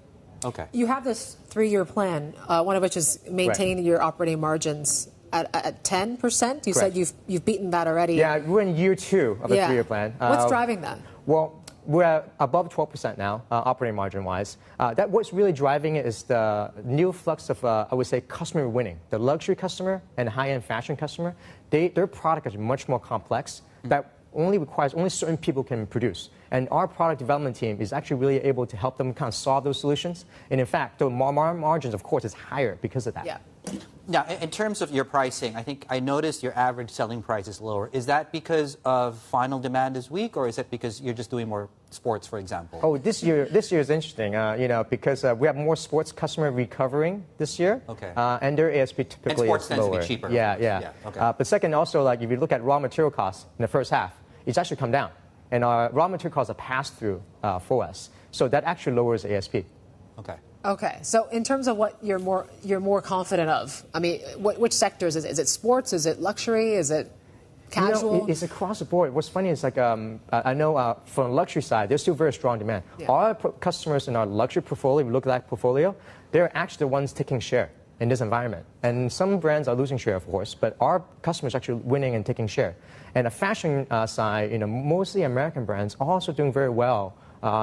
Okay. You have this 3-year plan, one of which is maintaining your operating margins at 10%. You said you've beaten that already. Yeah, we're in year 2 of a 3-year plan. What's driving that? Well, we're above 12% now, operating margin-wise. That what's really driving it is the new flux of, I would say, customer winning. The luxury customer and high-end fashion customer, their product is much more complex. That only requires only certain people can produce. And our product development team is actually really able to help them kind of solve those solutions. And in fact, the margins, of course, is higher because of that. Yeah. Now, in terms of your pricing, I think I noticed your average selling price is lower. Is that because of final demand is weak, or is it because you're just doing more sports, for example? Oh, this year is interesting, because we have more sports customer recovering this year. Okay. And their ASP typically sports is tends lower. to be cheaper. Yeah. Okay. But second, also, like if you look at raw material costs in the first half, it's actually come down. And our raw material costs are passed through for us. So that actually lowers ASP. Okay. Okay, so in terms of what you're more confident of, I mean, which sectors is it? Is it sports? Is it luxury? Is it casual? It's across the board. What's funny is like I know from the luxury side, there's still very strong demand. Yeah. Our customers in our luxury portfolio, if you look at that portfolio, they're actually the ones taking share in this environment. And some brands are losing share, of course, but our customers are actually winning and taking share. And the fashion side, mostly American brands are also doing very well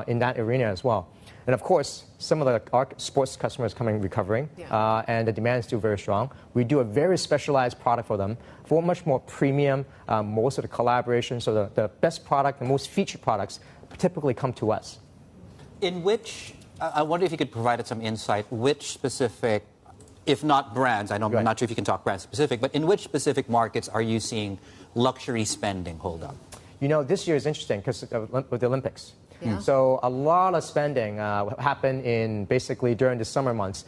in that arena as well. And of course, some of our sports customers recovering, and the demand is still very strong. We do a very specialized product for them, for much more premium, most of the collaboration. So the best product, the most featured products typically come to us. In which, I wonder if you could provide some insight, which specific, if not brands, I'm not sure if you can talk brand specific, but in which specific markets are you seeing luxury spending hold up? This year is interesting because with the Olympics. Yeah. So a lot of spending happened in basically during the summer months,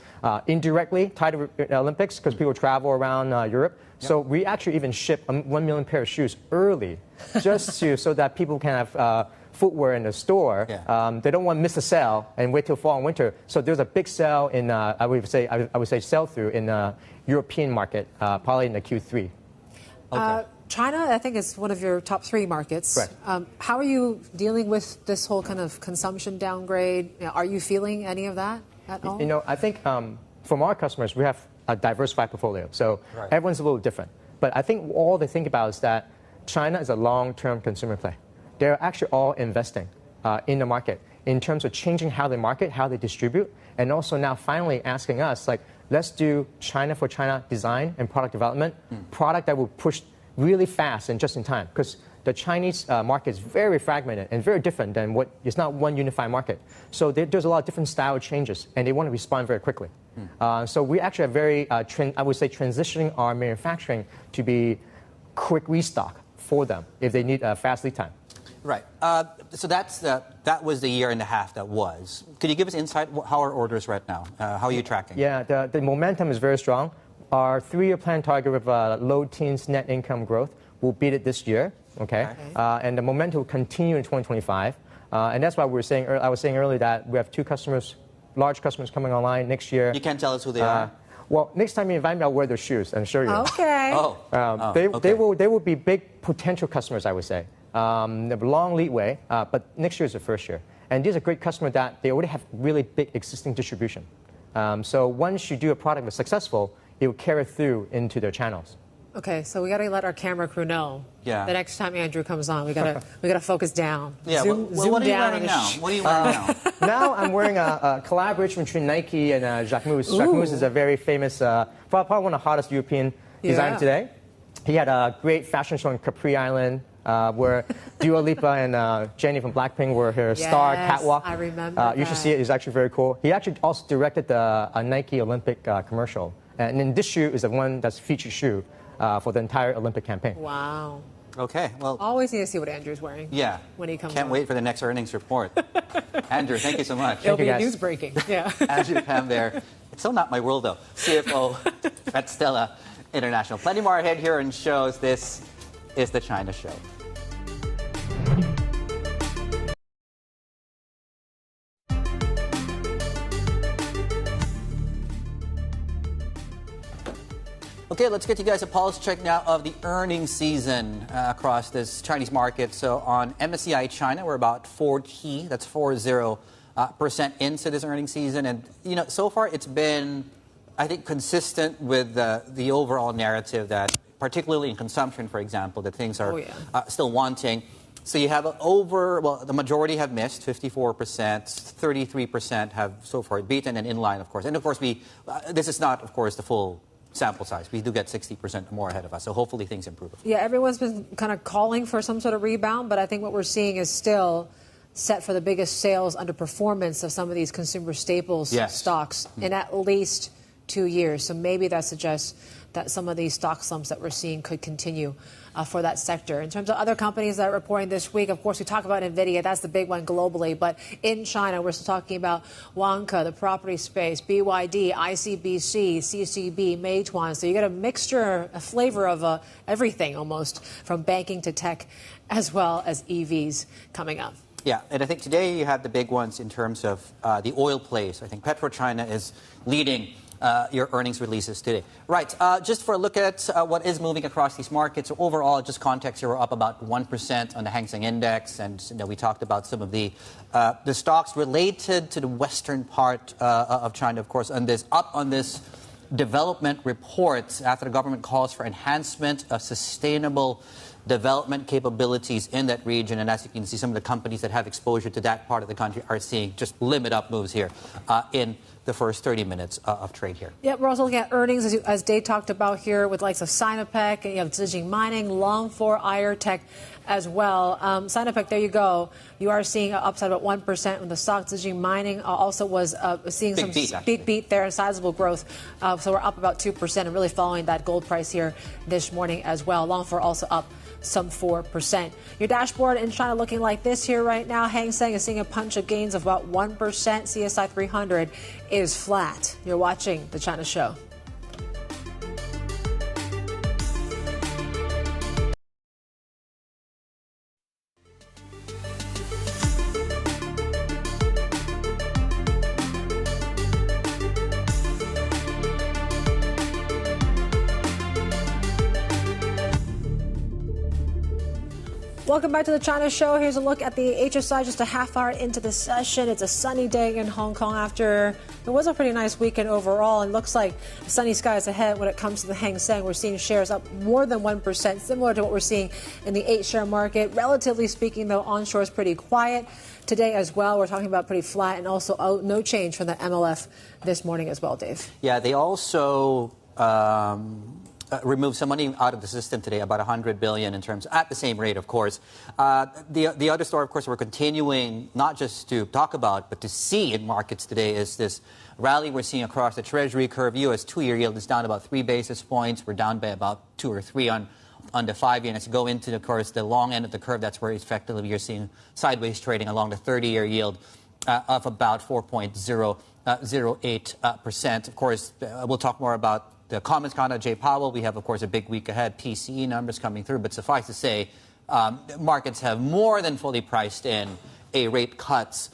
indirectly tied to the Olympics because people travel around Europe. Yep. So we actually even ship 1 million pair of shoes early, just so that people can have footwear in the store. Yeah. They don't want to miss a sale and wait till fall and winter. So there's a big sale in I would say sell through in the European market, probably in the Q3. Okay. China, I think, is one of your top 3 markets. Right. How are you dealing with this whole kind of consumption downgrade? Are you feeling any of that at all? I think from our customers, we have a diversified portfolio. So everyone's a little different. But I think all they think about is that China is a long-term consumer play. They're actually all investing in the market in terms of changing how they market, how they distribute, and also now finally asking us, like, let's do China for China design and product development, product that will push really fast and just in time, because the Chinese market is very fragmented and very different than it's not one unified market. So there's a lot of different style changes, and they want to respond very quickly. So we actually are very, I would say, transitioning our manufacturing to be quick restock for them if they need a fast lead time. Right. So that was the year and a half that was. Could you give us insight? How are orders right now? How are you tracking? Yeah, the momentum is very strong. Our 3-year plan target of low teens net income growth will beat it this year, okay? And the momentum will continue in 2025. And that's why I was saying earlier that we have 2 customers, large customers coming online next year. You can't tell us who they are? Well, next time you invite me, I'll wear their shoes and show you. Okay. They will be big potential customers, I would say. They have a long lead way, but next year is the first year. And these are great customers that they already have really big existing distribution. So once you do a product that's successful, it will carry through into their channels. Okay, so we got to let our camera crew know. Yeah. The next time Andrew comes on, we got to focus down. Yeah. Zoom what are you down wearing now? What are you wearing now? Now I'm wearing a collaboration between Nike and Jacquemus. Jacquemus is a very famous, probably one of the hottest European designers today. He had a great fashion show in Capri Island, where Dua Lipa and Jennie from Blackpink were her star catwalk. I remember You should see it. It's actually very cool. He actually also directed a Nike Olympic commercial. And then this shoe is the one that's featured shoe for the entire Olympic campaign. Wow. Okay, well... Always need to see what Andrew's wearing. Yeah. When he comes Can't on. wait for the next earnings report. Andrew, thank you so much. It'll be news breaking. Yeah. Andrew Pam there. It's still not my world, though. CFO at Stella International. Plenty more ahead here on shows. This is the China Show. Okay, let's get you guys a pulse check now of the earnings season across this Chinese market. So on MSCI China, we're about 40%, that's 40% into this earnings season. And, so far it's been, I think, consistent with the overall narrative that, particularly in consumption, for example, that things are still wanting. So you have the majority have missed, 54%, 33% have so far beaten and in line, of course. And of course, this is not, of course, the full sample size. We do get 60% more ahead of us, so hopefully things improve. Yeah, everyone's been kind of calling for some sort of rebound, but I think what we're seeing is still set for the biggest sales underperformance of some of these consumer staples stocks in at least 2 years. So maybe that suggests that some of these stock slumps that we're seeing could continue for that sector. In terms of other companies that are reporting this week, of course, we talk about NVIDIA. That's the big one globally. But in China, we're still talking about Wanke, the property space, BYD, ICBC, CCB, Meituan. So you get a mixture, a flavor of everything almost, from banking to tech, as well as EVs coming up. Yeah, and I think today you have the big ones in terms of the oil plays. I think PetroChina is leading your earnings releases today. Right, just for a look at what is moving across these markets. So overall, just context, you were up about 1% on the Hang Seng Index, and we talked about some of the stocks related to the western part of China, of course, up on this development report after the government calls for enhancement of sustainable development capabilities in that region. And as you can see, some of the companies that have exposure to that part of the country are seeing just limit up moves here in the first 30 minutes of trade here. Yeah, we're also looking at earnings, as Dave talked about here, with likes of Sinopec, and you have Zijing Mining, Longfor, IRTech as well. Sinopec, there you go. You are seeing an upside about 1% in the stock. Zijing Mining also was seeing big beat there, and sizable growth. So we're up about 2% and really following that gold price here this morning as well. Longfor also up some 4%. Your dashboard in China looking like this here right now. Hang Seng is seeing a punch of gains of about 1%. CSI 300 is flat. You're watching The China Show. Welcome back to The China Show. Here's a look at the HSI just a half hour into the session. It's a sunny day in Hong Kong after it was a pretty nice weekend overall. And looks like sunny skies ahead when it comes to the Hang Seng. We're seeing shares up more than 1%, similar to what we're seeing in the 8-share market. Relatively speaking, though, onshore is pretty quiet today as well. We're talking about pretty flat, and also no change from the MLF this morning as well, Dave. Yeah, they also removed some money out of the system today, about $100 billion in terms, at the same rate, of course. The other story, of course, we're continuing not just to talk about, but to see in markets today is this rally we're seeing across the Treasury curve. U.S. 2-year yield is down about 3 basis points. We're down by about 2 or 3 on the 5-year. And as you go into, of course, the long end of the curve, that's where effectively you're seeing sideways trading along the 30-year yield of about 4.08%. Of course, we'll talk more about the comments coming out of Jay Powell. We have, of course, a big week ahead, PCE numbers coming through. But suffice to say, markets have more than fully priced in a rate cuts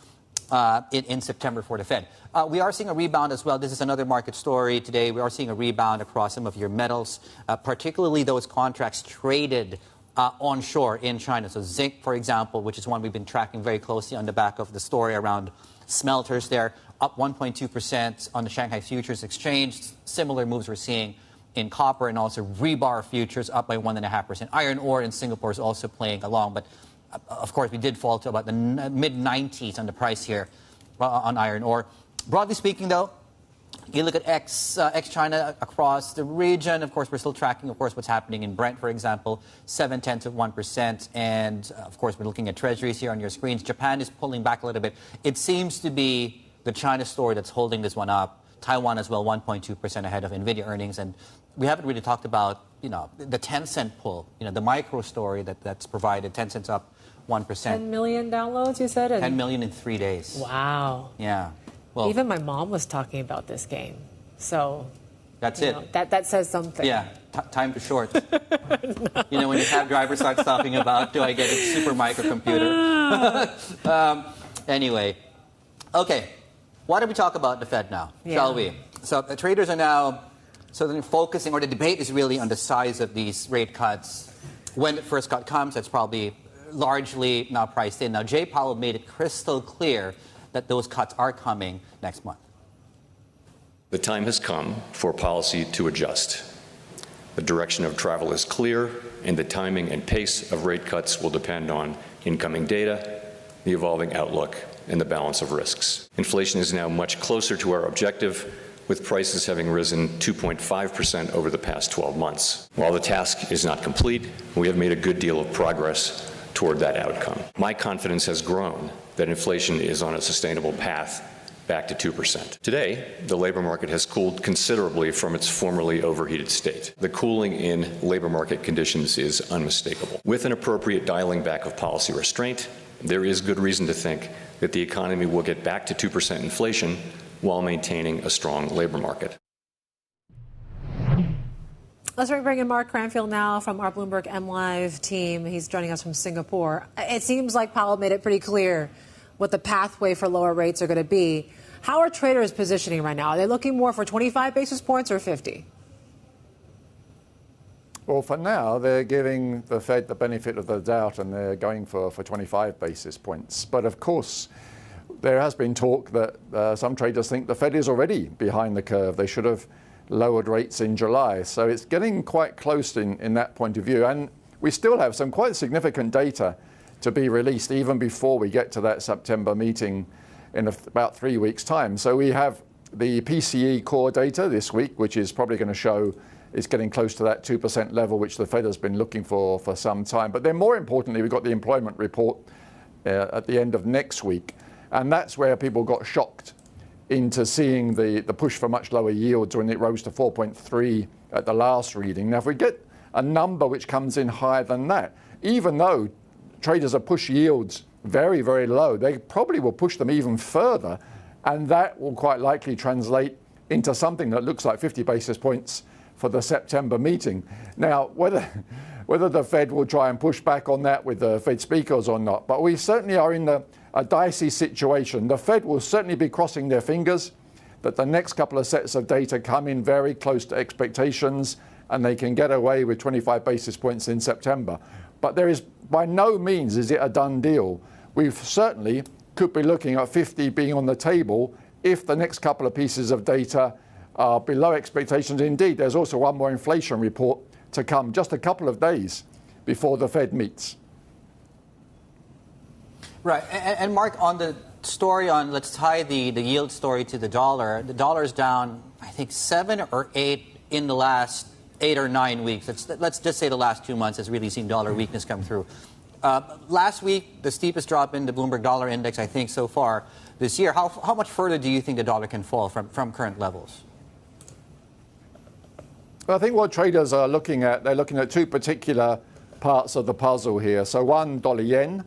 in September for the Fed. We are seeing a rebound as well. This is another market story today. We are seeing a rebound across some of your metals, particularly those contracts traded onshore in China. So zinc, for example, which is one we've been tracking very closely on the back of the story around smelters there, up 1.2% on the Shanghai Futures Exchange. Similar moves we're seeing in copper, and also rebar futures up by 1.5%. Iron ore in Singapore is also playing along, but of course we did fall to about the mid-90s on the price here on iron ore. Broadly speaking, though, you look at ex-China across the region. Of course, we're still tracking, of course, what's happening in Brent, for example, 0.7 of 1%. And, of course, we're looking at treasuries here on your screens. Japan is pulling back a little bit. It seems to be the China story that's holding this one up. Taiwan as well, 1.2% ahead of NVIDIA earnings. And we haven't really talked about, the Tencent pull, the micro story that's provided. Tencent's up 1%. 10 million downloads, you said? 10 million in 3 days. Wow. Yeah. Well, even my mom was talking about this game. So that's it. That says something. Yeah. Time to short. No. When your cab driver starts talking about, do I get a super microcomputer? Anyway. Okay. Why don't we talk about the Fed now, shall we? So the traders are now focusing, or the debate is really on the size of these rate cuts. When the first cut comes, that's probably largely now priced in. Now, Jay Powell made it crystal clear that those cuts are coming next month. The time has come for policy to adjust. The direction of travel is clear, and the timing and pace of rate cuts will depend on incoming data, the evolving outlook, and the balance of risks. Inflation is now much closer to our objective with prices having risen 2.5% over the past 12 months. While the task is not complete, we have made a good deal of progress toward that outcome. My confidence has grown that inflation is on a sustainable path back to 2%. Today, the labor market has cooled considerably from its formerly overheated state. The cooling in labor market conditions is unmistakable. With an appropriate dialing back of policy restraint, there is good reason to think that the economy will get back to 2% inflation while maintaining a strong labor market. Let's bring in Mark Cranfield now from our Bloomberg MLive team. He's joining us from Singapore. It seems like Powell made it pretty clear what the pathway for lower rates are going to be. How are traders positioning right now? Are they looking more for 25 basis points or 50? Well, for now, they're giving the Fed the benefit of the doubt and they're going for 25 basis points. But of course, there has been talk that some traders think the Fed is already behind the curve. They should have lowered rates in July. So it's getting quite close in that point of view. And we still have some quite significant data to be released even before we get to that September meeting in about 3 weeks' time. So we have the PCE core data this week, which is probably going to show it's getting close to that 2% level, which the Fed has been looking for some time. But then more importantly, we've got the employment report at the end of next week. And that's where people got shocked into seeing the push for much lower yields when it rose to 4.3 at the last reading. Now, if we get a number which comes in higher than that, even though traders have pushed yields very, very low, they probably will push them even further, and that will quite likely translate into something that looks like 50 basis points for the September meeting. Now, whether the Fed will try and push back on that with the Fed speakers or not, but we certainly are in a dicey situation. The Fed will certainly be crossing their fingers that the next couple of sets of data come in very close to expectations and they can get away with 25 basis points in September. But there is by no means is it a done deal. We certainly could be looking at 50 being on the table if the next couple of pieces of data are below expectations. Indeed, there's also one more inflation report to come just a couple of days before the Fed meets. Right. And Mark, on the story on, let's tie the yield story to the dollar is down, I think, 7 or 8 in the last 8 or 9 weeks. Let's just say the last 2 months has really seen dollar weakness come through. Last week, the steepest drop in the Bloomberg Dollar Index, I think, so far this year. How much further do you think the dollar can fall from current levels? Well, I think what traders are looking at, they're looking at two particular parts of the puzzle here. So one, dollar yen.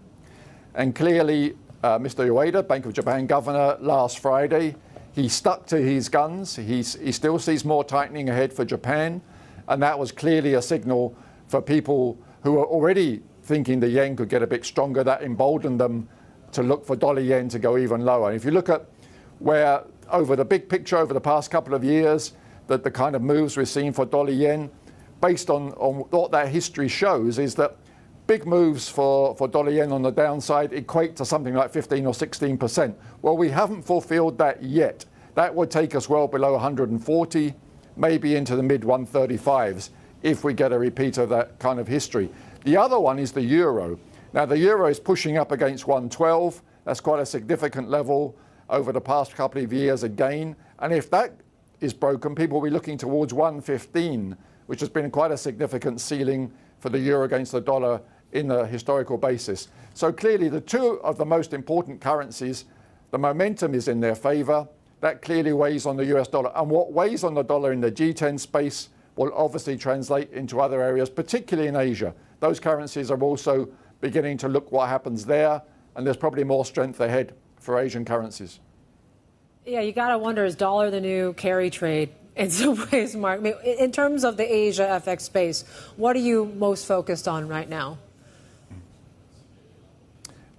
And clearly, Mr. Ueda, Bank of Japan governor, last Friday, he stuck to his guns. He still sees more tightening ahead for Japan. And that was clearly a signal for people who are already thinking the yen could get a bit stronger. That emboldened them to look for dollar yen to go even lower. And if you look at where, over the big picture over the past couple of years, that the kind of moves we've seen for dollar yen, based on what that history shows, is that big moves for dollar yen on the downside equate to something like 15 or 16%. Well, we haven't fulfilled that yet. That would take us well below 140, maybe into the mid 135s if we get a repeat of that kind of history. The other one is the euro. Now, the euro is pushing up against 112. That's quite a significant level over the past couple of years again. And if that is broken, people will be looking towards 115, which has been quite a significant ceiling for the euro against the dollar in a historical basis. So clearly the two of the most important currencies, the momentum is in their favor. That clearly weighs on the US dollar. And what weighs on the dollar in the G10 space will obviously translate into other areas, particularly in Asia. Those currencies are also beginning to look what happens there, and there's probably more strength ahead for Asian currencies. Yeah, you got to wonder, is dollar the new carry trade in some ways, Mark? I mean, in terms of the Asia FX space, what are you most focused on right now?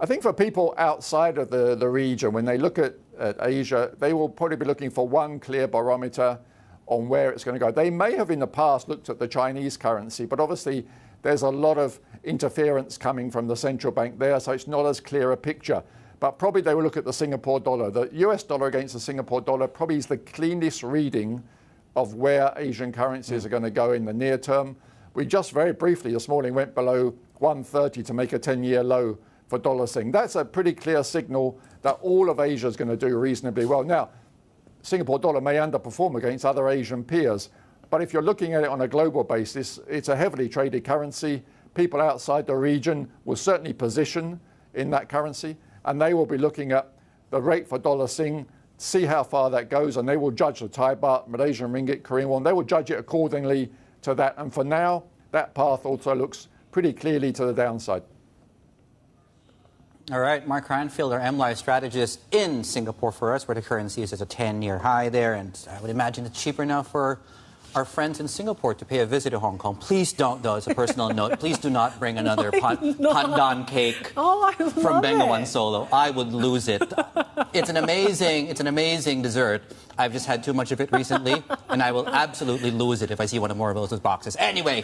I think for people outside of the region, when they look at Asia, they will probably be looking for one clear barometer on where it's going to go. They may have in the past looked at the Chinese currency, but obviously there's a lot of interference coming from the central bank there, so it's not as clear a picture. But probably they will look at the Singapore dollar. The US dollar against the Singapore dollar probably is the cleanest reading of where Asian currencies are going to go in the near term. We just very briefly this morning went below 130 to make a 10-year low for dollar Sing. That's a pretty clear signal that all of Asia is going to do reasonably well. Now, Singapore dollar may underperform against other Asian peers. But if you're looking at it on a global basis, it's a heavily traded currency. People outside the region will certainly position in that currency, and they will be looking at the rate for dollar Sing, see how far that goes, and they will judge the Thai baht, Malaysian ringgit, Korean won. They will judge it accordingly to that. And for now, that path also looks pretty clearly to the downside. All right, Mark Cranfield, our MLI strategist in Singapore for us, where the currency is at a 10-year high there, and I would imagine it's cheaper now for our friends in Singapore to pay a visit to Hong Kong. Please don't, though, as a personal note, please do not bring another pandan cake from Bengawan Solo. I would lose it. It's an amazing dessert. I've just had too much of it recently, and I will absolutely lose it if I see one of more of those boxes. Anyway,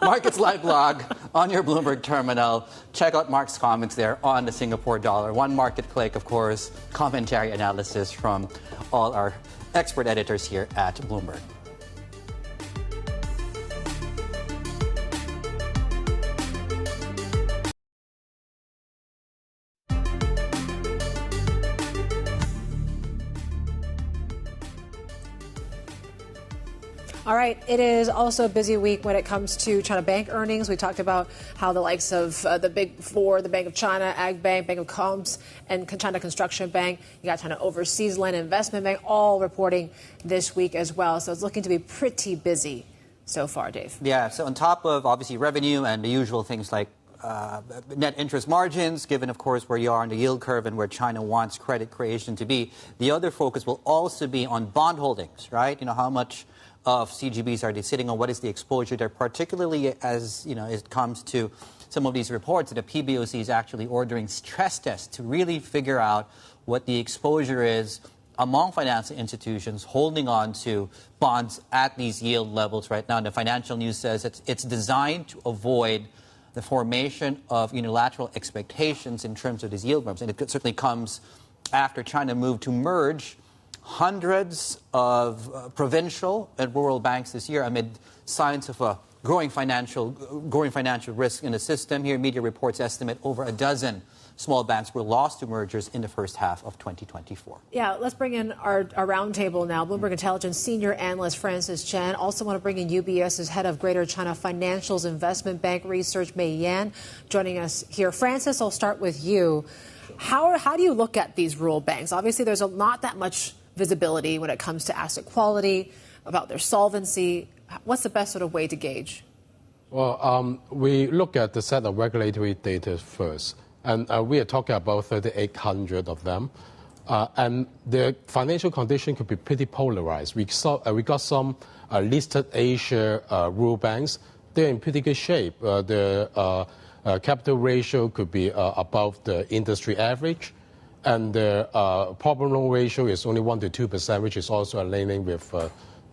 Markets Live blog on your Bloomberg terminal. Check out Mark's comments there on the Singapore dollar. One market click, of course, commentary analysis from all our expert editors here at Bloomberg. All right, it is also a busy week when it comes to China bank earnings. We talked about how the likes of the Big Four, the Bank of China, Ag Bank, Bank of Commerce, and China Construction Bank, you got China Overseas Land Investment Bank, all reporting this week as well. So it's looking to be pretty busy so far, Dave. Yeah, so on top of obviously revenue and the usual things like net interest margins, given, of course, where you are on the yield curve and where China wants credit creation to be, the other focus will also be on bond holdings, right? You know, how much of CGBs are they sitting on? What is the exposure there, particularly as, you know, it comes to some of these reports that the PBOC is actually ordering stress tests to really figure out what the exposure is among financial institutions holding on to bonds at these yield levels right now. And the Financial News says it's designed to avoid the formation of unilateral expectations in terms of these yield curves. And it certainly comes after China moved to merge hundreds of provincial and rural banks this year amid signs of a growing financial risk in the system. Here, media reports estimate over a dozen small banks were lost to mergers in the first half of 2024. Yeah, let's bring in our roundtable now. Bloomberg Intelligence senior analyst Francis Chan. Also want to bring in UBS's head of Greater China Financials Investment Bank Research, Mei Yan, joining us here. Francis, I'll start with you. How do you look at these rural banks? Obviously, there's not that much visibility when it comes to asset quality, about their solvency. What's the best sort of way to gauge? Well, we look at the set of regulatory data first. And we are talking about 3,800 of them. And the financial condition could be pretty polarized. We got some listed Asia rural banks. They're in pretty good shape. The capital ratio could be above the industry average. And the problem loan ratio is only 1% to 2%, which is also aligning with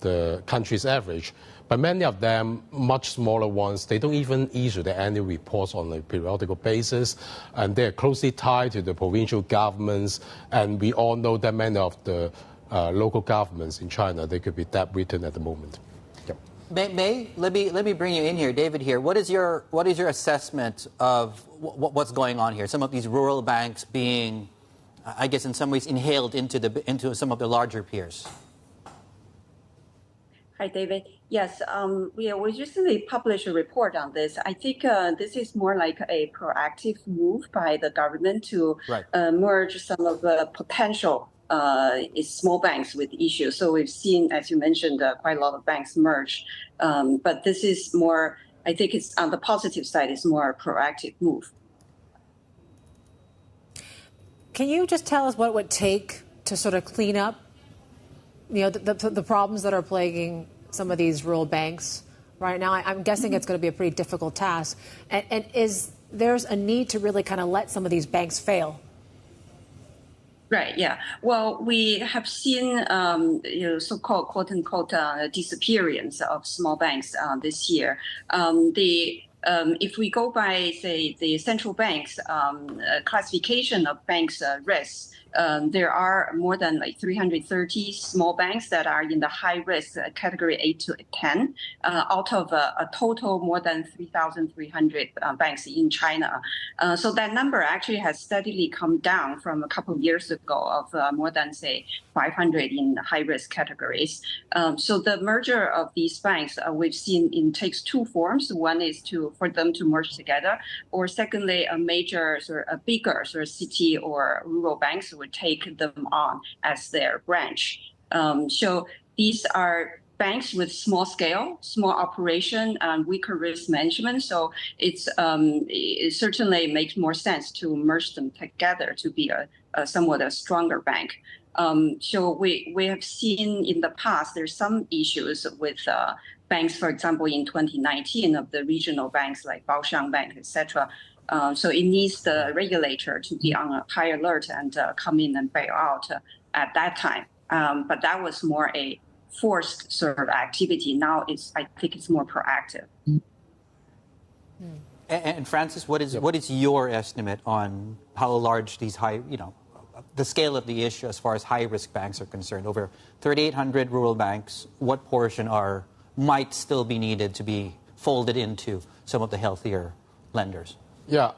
the country's average. But many of them, much smaller ones, they don't even issue the annual reports on a periodical basis, and they're closely tied to the provincial governments. And we all know that many of the local governments in China, they could be debt-ridden at the moment. Yep. May, let me bring you in here, David. Here, what is your assessment of what's going on here? Some of these rural banks being, I guess, in some ways, inhaled into some of the larger peers. Hi, David. Yes, we recently published a report on this. I think this is more like a proactive move by the government to merge some of the potential small banks with issues. So we've seen, as you mentioned, quite a lot of banks merge. But this is more, I think it's on the positive side, it's more a proactive move. Can you just tell us what it would take to sort of clean up, you know, the problems that are plaguing some of these rural banks right now? I'm guessing it's going to be a pretty difficult task. And there's a need to really kind of let some of these banks fail? Right. Yeah. Well, we have seen, so-called "quote unquote" disappearance of small banks this year. If we go by, say, the central bank's classification of banks' risks, there are more than like 330 small banks that are in the high risk category 8 to 10 out of a total more than 3,300 banks in China. So that number actually has steadily come down from a couple of years ago of more than, say, 500 in high risk categories. So the merger of these banks we've seen takes two forms. One is for them to merge together, or secondly, a major a bigger city or rural banks would take them on as their branch. So these are banks with small scale, small operation, weaker risk management. So it certainly makes more sense to merge them together to be somewhat a stronger bank. So we have seen in the past there's some issues with banks, for example, in 2019 of the regional banks like Baoshan Bank, etc. So it needs the regulator to be on a high alert and come in and bail out at that time. But that was more a forced sort of activity. Now I think it's more proactive. And Francis, what is your estimate on how large these the scale of the issue as far as high-risk banks are concerned? Over 3,800 rural banks, what portion might still be needed to be folded into some of the healthier lenders? Yeah,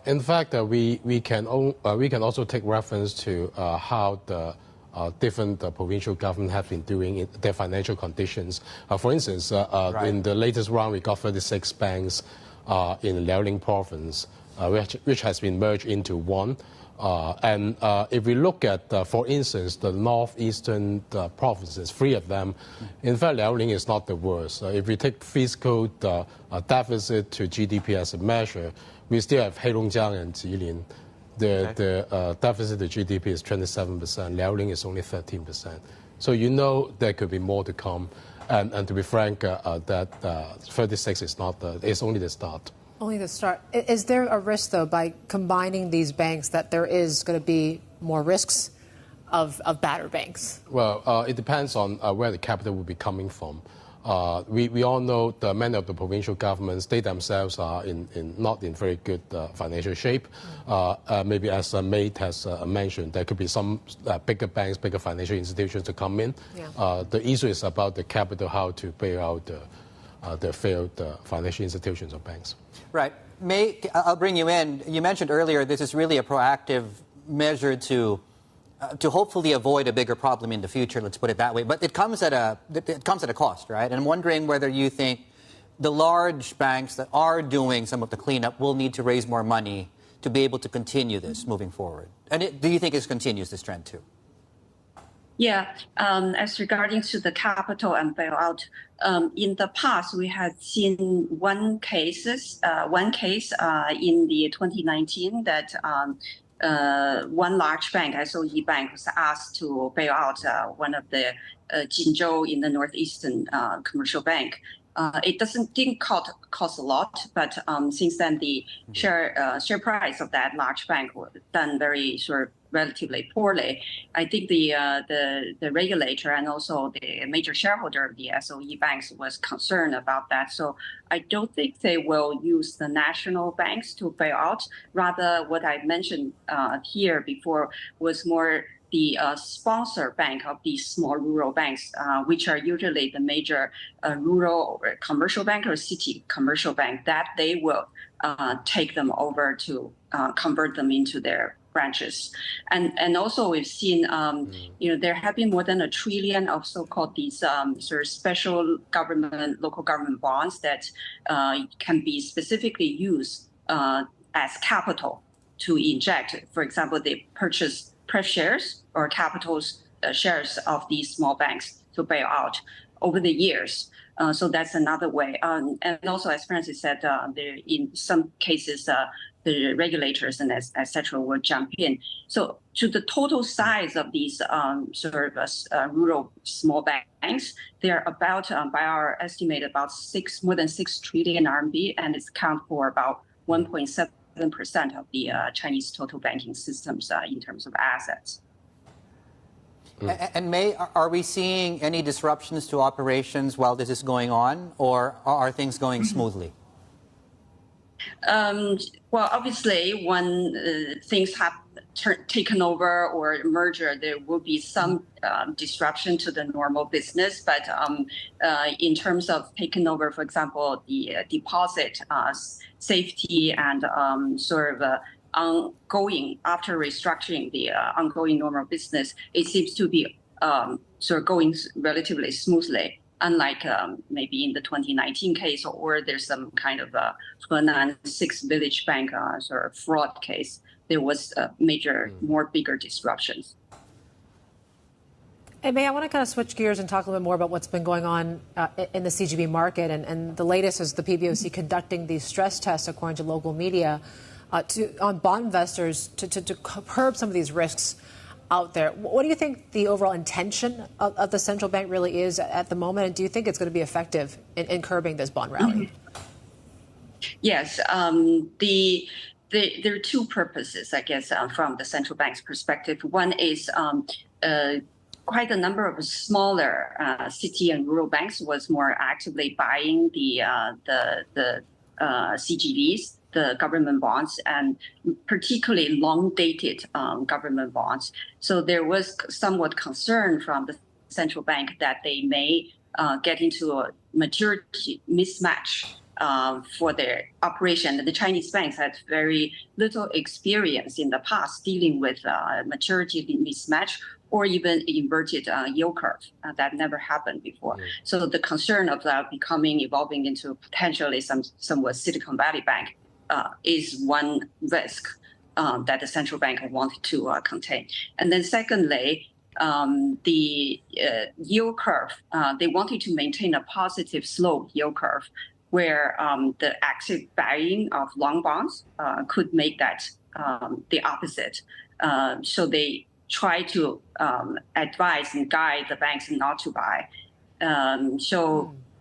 in fact, we can also take reference to how the different provincial governments have been doing their financial conditions. For instance, in the latest round, we got 36 banks in Liaoning province, which has been merged into one. And if we look at, for instance, the northeastern provinces, 3 of them, in fact, Liaoning is not the worst. If we take fiscal deficit to GDP as a measure, we still have Heilongjiang and Jilin. The deficit to GDP is 27%. Liaoning is only 13%. So there could be more to come. And to be frank, that 36 is not it's only the start. Only the start. Is there a risk, though, by combining these banks that there is going to be more risks of badder banks? Well, it depends on where the capital will be coming from. We all know that many of the provincial governments, they themselves are not in very good financial shape. Maybe as Mate has mentioned, there could be some bigger banks, bigger financial institutions to come in. Yeah. The issue is about the capital, how to bail out the failed financial institutions or banks. Right. May, I'll bring you in. You mentioned earlier this is really a proactive measure to hopefully avoid a bigger problem in the future, let's put it that way. But it comes at a cost, right? And I'm wondering whether you think the large banks that are doing some of the cleanup will need to raise more money to be able to continue this moving forward. And do you think it continues this trend too? Yeah, as regarding to the capital and bailout, in the past we had seen one case in the 2019 that one large bank, SOE Bank, was asked to bail out one of the Jinzhou in the northeastern commercial bank. It didn't cost a lot, but since then the share price of that large bank was done very relatively poorly. I think the regulator and also the major shareholder of the SOE banks was concerned about that. So I don't think they will use the national banks to bail out. Rather, what I mentioned here before was more the sponsor bank of these small rural banks, which are usually the major rural or commercial bank or city commercial bank, that they will take them over to convert them into their branches. And also we've seen, there have been more than $1 trillion of so-called these special government, local government bonds that can be specifically used as capital to inject. For example, they purchase pref shares or capitals shares of these small banks to bail out over the years. So that's another way. And also, as Francis said, in some cases, the regulators and etc. will jump in. So to the total size of these rural small banks, they're about, by our estimate, about more than 6 trillion RMB, and it's account for about 1.7% of the Chinese total banking systems in terms of assets. And May, are we seeing any disruptions to operations while this is going on, or are things going smoothly? Well, obviously, when things taken over or merger, there will be some disruption to the normal business. But in terms of taking over, for example, the deposit safety and ongoing after restructuring the ongoing normal business, it seems to be going relatively smoothly. Unlike maybe in the 2019 case, or there's some kind of a Henan 6 Village Bank fraud case, there was more bigger disruptions. And May, I want to kind of switch gears and talk a little bit more about what's been going on in the CGB market. And the latest is the PBOC conducting these stress tests, according to local media, on bond investors to curb some of these risks out there. What do you think the overall intention of the central bank really is at the moment? And do you think it's going to be effective in curbing this bond rally? Yes. There are two purposes, I guess, from the central bank's perspective. One is quite a number of smaller city and rural banks was more actively buying the CGBs, the government bonds, and particularly long-dated government bonds. So there was somewhat concern from the central bank that they may get into a maturity mismatch for their operation. The Chinese banks had very little experience in the past dealing with maturity mismatch or even inverted yield curve. That never happened before. So the concern of that evolving into potentially somewhat Silicon Valley Bank is one risk that the central bank wanted to contain. And then secondly, the yield curve, they wanted to maintain a positive slope yield curve where the active buying of long bonds could make that the opposite. So they try to advise and guide the banks not to buy.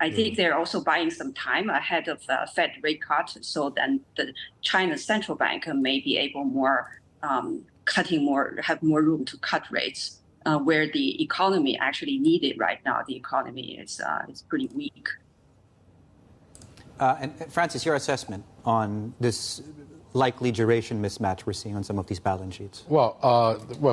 I think they're also buying some time ahead of the Fed rate cut, so then the China central bank may be able have more room to cut rates, where the economy actually needed right now. The economy is pretty weak. And Francis, your assessment on this likely duration mismatch we're seeing on some of these balance sheets? Well,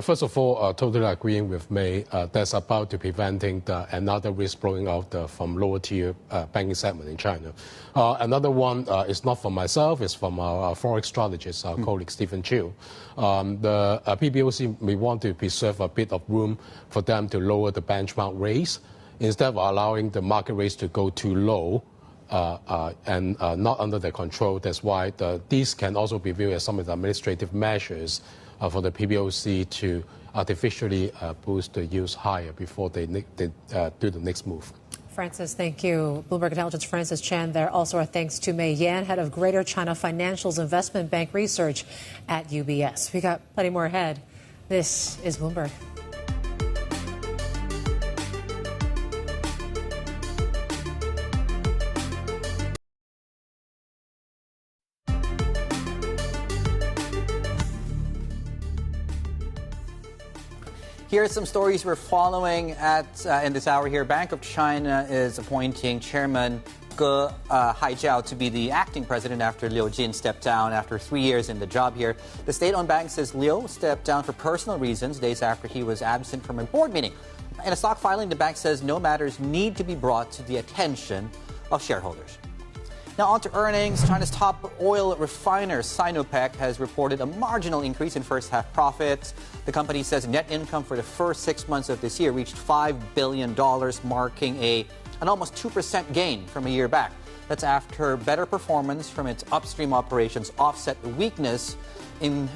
first of all, totally agreeing with May. That's about to preventing another risk blowing out from lower tier banking segment in China. Another one is not from myself, it's from our forex strategist, our colleague Stephen Chiu. The PBOC may want to preserve a bit of room for them to lower the benchmark rates instead of allowing the market rates to go too low. And not under their control. That's why these can also be viewed as some of the administrative measures for the PBOC to artificially boost the yields higher before they do the next move. Francis, thank you. Bloomberg Intelligence Francis Chan there. Also our thanks to Mei Yan, head of Greater China Financials Investment Bank Research at UBS. We got plenty more ahead. This is Bloomberg. Here are some stories we're following in this hour here. Bank of China is appointing Chairman Ge Haijiao to be the acting president after Liu Jin stepped down after 3 years in the job here. The state-owned bank says Liu stepped down for personal reasons days after he was absent from a board meeting. In a stock filing, the bank says no matters need to be brought to the attention of shareholders. Now on to earnings. China's top oil refiner Sinopec has reported a marginal increase in first-half profits. The company says net income for the first 6 months of this year reached $5 billion, marking an almost 2% gain from a year back. That's after better performance from its upstream operations offset the weakness in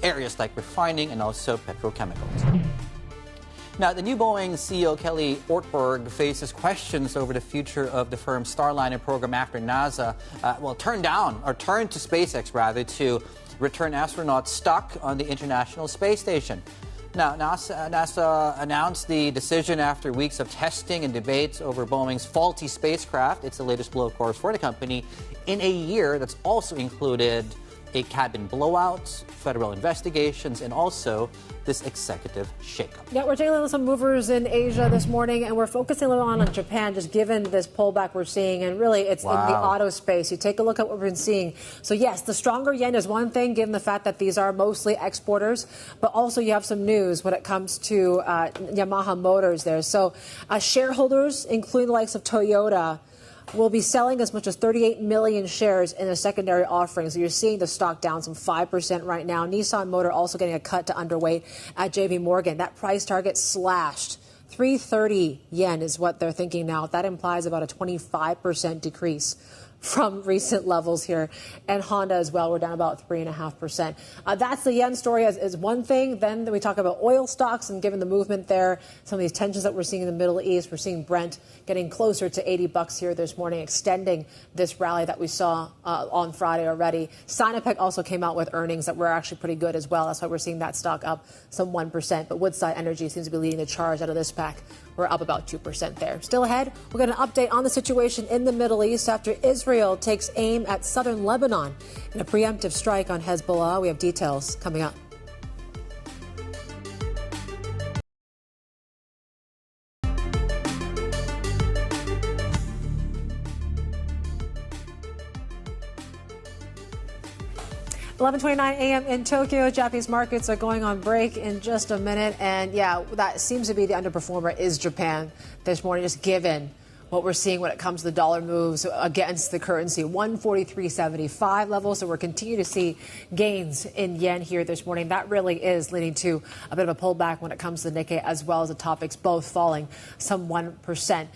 areas like refining and also petrochemicals. Now, the new Boeing CEO Kelly Ortberg faces questions over the future of the firm's Starliner program after NASA turned to SpaceX to return astronauts stuck on the International Space Station. Now, NASA announced the decision after weeks of testing and debates over Boeing's faulty spacecraft. It's the latest blow, of course, for the company in a year that's also included a cabin blowout, federal investigations, and also this executive shakeup. Yeah, we're taking a look at some movers in Asia this morning, and we're focusing a little on Japan, just given this pullback we're seeing, and really it's in the auto space. You take a look at what we've been seeing. So yes, the stronger yen is one thing, given the fact that these are mostly exporters, but also you have some news when it comes to Yamaha Motors there. So shareholders, including the likes of Toyota, will be selling as much as 38 million shares in a secondary offering. So you're seeing the stock down some 5% right now. Nissan Motor also getting a cut to underweight at JP Morgan. That price target slashed. 330 yen is what they're thinking now. That implies about a 25% decrease from recent levels here. And Honda as well, we're down about 3.5%. That's the yen story is one thing. Then we talk about oil stocks, and given the movement there, some of these tensions that we're seeing in the Middle East, we're seeing Brent getting closer to $80 here this morning, extending this rally that we saw on Friday already. Sinopec also came out with earnings that were actually pretty good as well. That's why we're seeing that stock up some 1%. But Woodside Energy seems to be leading the charge out of this pack. We're up about 2% there. Still ahead, we'll get an update on the situation in the Middle East after Israel takes aim at southern Lebanon in a preemptive strike on Hezbollah. We have details coming up. $11:29 a.m. in Tokyo. Japanese markets are going on break in just a minute. And yeah, that seems to be the underperformer is Japan this morning, just given what we're seeing when it comes to the dollar moves against the currency. 143.75 levels. So we're continuing to see gains in yen here this morning. That really is leading to a bit of a pullback when it comes to the Nikkei as well as the topics, both falling some 1%.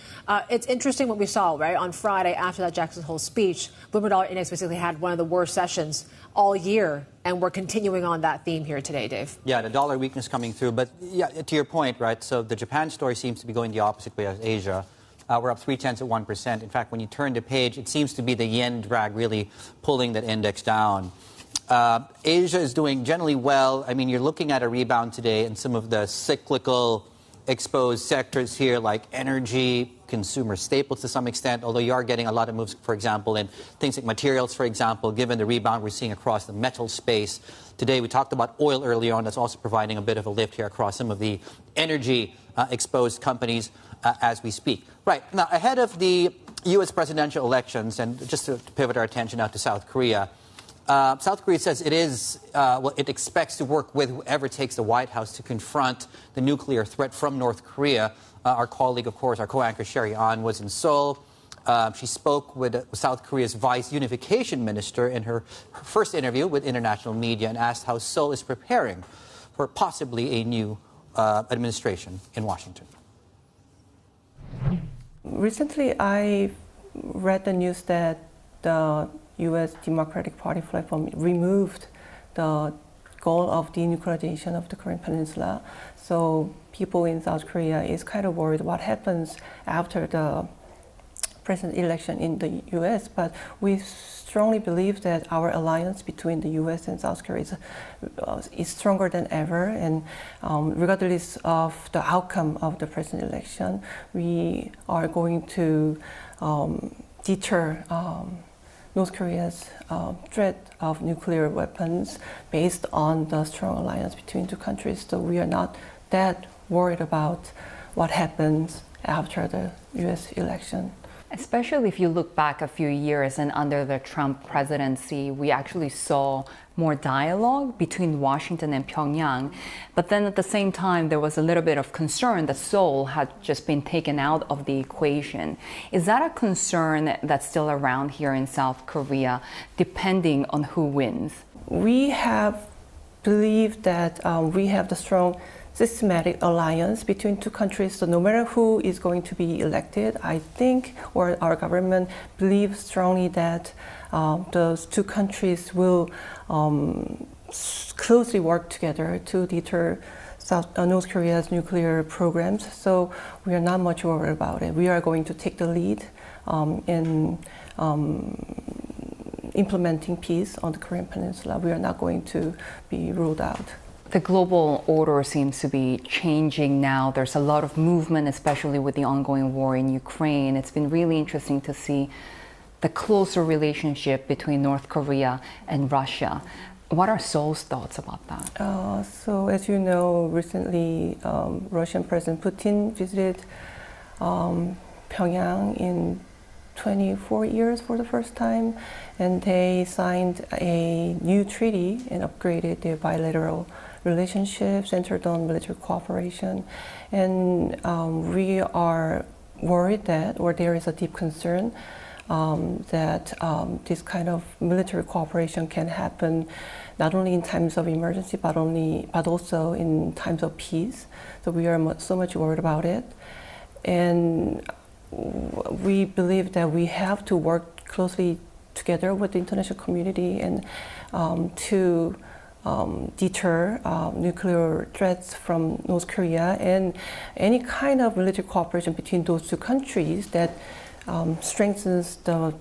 It's interesting what we saw, right? On Friday, after that Jackson Hole speech, Bloomberg Dollar Index basically had one of the worst sessions all year, and we're continuing on that theme here today, Dave. Yeah, the dollar weakness coming through. But yeah, to your point, right, so the Japan story seems to be going the opposite way as Asia. We're up 0.3%. In fact, when you turn the page, it seems to be the yen drag really pulling that index down. Asia is doing generally well. I mean, you're looking at a rebound today in some of the cyclical exposed sectors here like energy, consumer staples to some extent, although you are getting a lot of moves, for example, in things like materials, for example, given the rebound we're seeing across the metal space. Today, we talked about oil early on. That's also providing a bit of a lift here across some of the energy exposed companies as we speak. Right. Now, ahead of the U.S. presidential elections, and just to pivot our attention now to South Korea, South Korea says it is, it expects to work with whoever takes the White House to confront the nuclear threat from North Korea. Our colleague, of course, our co-anchor Sherry An was in Seoul. She spoke with South Korea's vice unification minister in her first interview with international media and asked how Seoul is preparing for possibly a new administration in Washington. Recently, I read the news that the U.S. Democratic Party platform removed the goal of denuclearization of the Korean Peninsula. So people in South Korea is kind of worried what happens after the president election in the U.S. But we strongly believe that our alliance between the U.S. and South Korea is stronger than ever. And regardless of the outcome of the president election, we are going to deter North Korea's threat of nuclear weapons based on the strong alliance between two countries. So we are not that worried about what happens after the U.S. election. Especially if you look back a few years and under the Trump presidency, we actually saw more dialogue between Washington and Pyongyang. But then at the same time, there was a little bit of concern that Seoul had just been taken out of the equation. Is that a concern that's still around here in South Korea, depending on who wins? We have believed that we have the strong systematic alliance between two countries. So no matter who is going to be elected, I think, or our government believes strongly that those two countries will closely work together to deter North Korea's nuclear programs. So we are not much worried about it. We are going to take the lead in implementing peace on the Korean Peninsula. We are not going to be ruled out. The global order seems to be changing now. There's a lot of movement, especially with the ongoing war in Ukraine. It's been really interesting to see the closer relationship between North Korea and Russia. What are Seoul's thoughts about that? So as you know, recently Russian President Putin visited Pyongyang in 24 years for the first time, and they signed a new treaty and upgraded their bilateral relationship centered on military cooperation. And we are worried that, or there is a deep concern that this kind of military cooperation can happen not only in times of emergency, but also in times of peace. So we are so much worried about it. And we believe that we have to work closely together with the international community and to deter nuclear threats from North Korea, and any kind of military cooperation between those two countries that strengthens the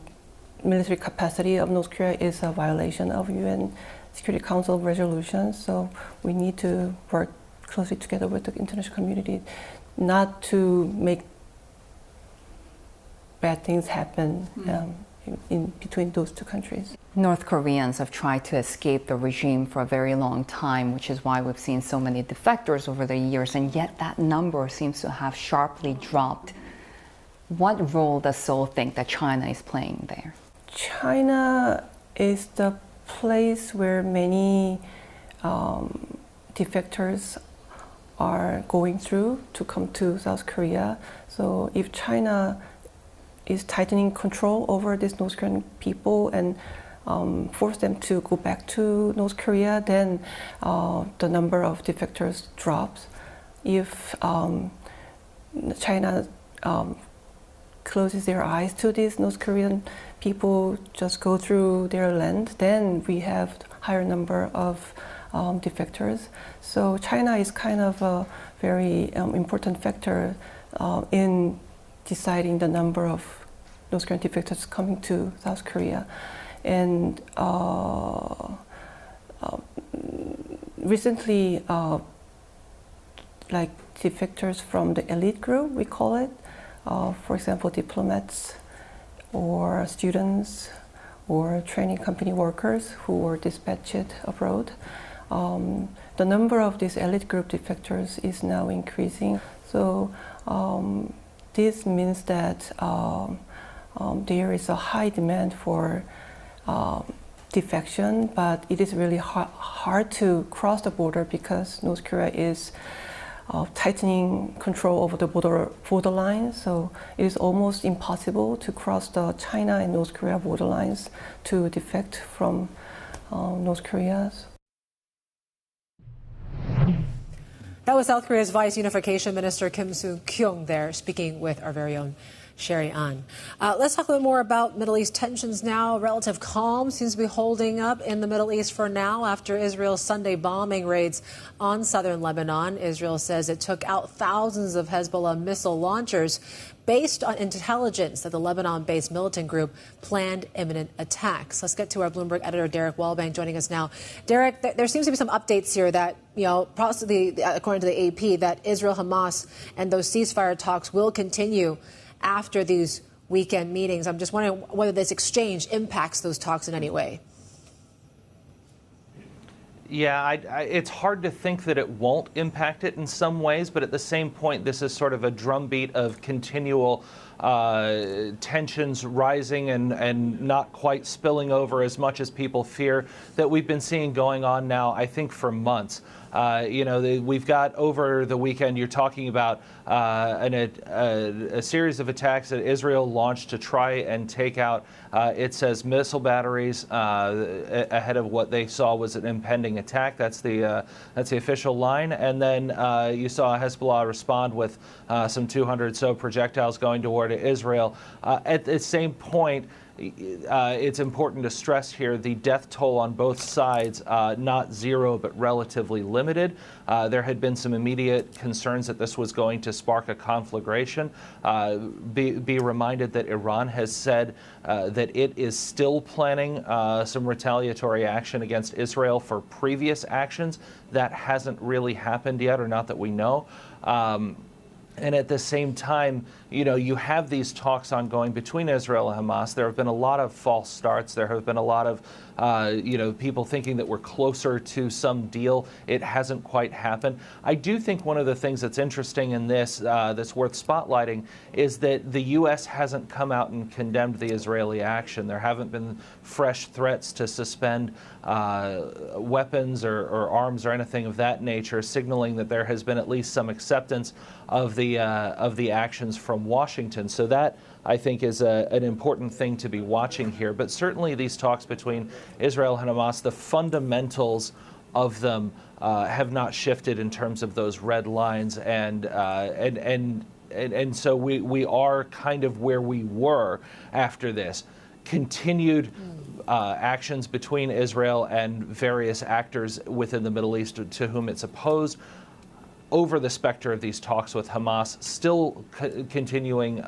military capacity of North Korea is a violation of UN Security Council resolutions. So we need to work closely together with the international community not to make bad things happen in between those two countries. North Koreans have tried to escape the regime for a very long time, which is why we've seen so many defectors over the years, and yet that number seems to have sharply dropped. What role does Seoul think that China is playing there? China is the place where many defectors are going through to come to South Korea. So if China is tightening control over these North Korean people and force them to go back to North Korea, then the number of defectors drops. If China closes their eyes to these North Korean people just go through their land, then we have higher number of defectors. So China is kind of a very important factor in deciding the number of North Korean defectors coming to South Korea. And recently, like defectors from the elite group, we call it, for example, diplomats or students or training company workers who were dispatched abroad. The number of these elite group defectors is now increasing. So this means that there is a high demand for defection, but it is really hard to cross the border because North Korea is tightening control over the borderlines. So it is almost impossible to cross the China and North Korea borderlines to defect from North Korea. That was South Korea's Vice Unification Minister Kyung there speaking with our very own Sherry An. Let's talk a little more about Middle East tensions now. Relative calm seems to be holding up in the Middle East for now after Israel's Sunday bombing raids on southern Lebanon. Israel says it took out thousands of Hezbollah missile launchers based on intelligence that the Lebanon-based militant group planned imminent attacks. Let's get to our Bloomberg editor, Derek Wellbank, joining us now. Derek, there seems to be some updates here that, possibly, according to the AP, that Israel-Hamas and those ceasefire talks will continue after these weekend meetings. I'm just wondering whether this exchange impacts those talks in any way. Yeah, it's hard to think that it won't impact it in some ways, but at the same point, this is sort of a drumbeat of continual tensions rising and not quite spilling over as much as people fear that we've been seeing going on now, I think, for months. We've got over the weekend, you're talking about a series of attacks that Israel launched to try and take out, it says, missile batteries ahead of what they saw was an impending attack. That's the official line. And then you saw Hezbollah respond with some 200 so projectiles going toward Israel. At the same point, it's important to stress here the death toll on both sides, not zero, but relatively limited. There had been some immediate concerns that this was going to spark a conflagration. Be reminded that Iran has said that it is still planning some retaliatory action against Israel for previous actions. That hasn't really happened yet, or not that we know. And at the same time, you have these talks ongoing between Israel and Hamas. There have been a lot of false starts. There have been a lot of, people thinking that we're closer to some deal. It hasn't quite happened. I do think one of the things that's interesting in this, that's worth spotlighting, is that the U.S. hasn't come out and condemned the Israeli action. There haven't been fresh threats to suspend weapons or arms or anything of that nature, signaling that there has been at least some acceptance of the actions from Washington. So that, I think, is an important thing to be watching here. But certainly these talks between Israel and Hamas, the fundamentals of them have not shifted in terms of those red lines, and so we are kind of where we were after this. Continued actions between Israel and various actors within the Middle East to whom it's opposed over the specter of these talks with Hamas, still continuing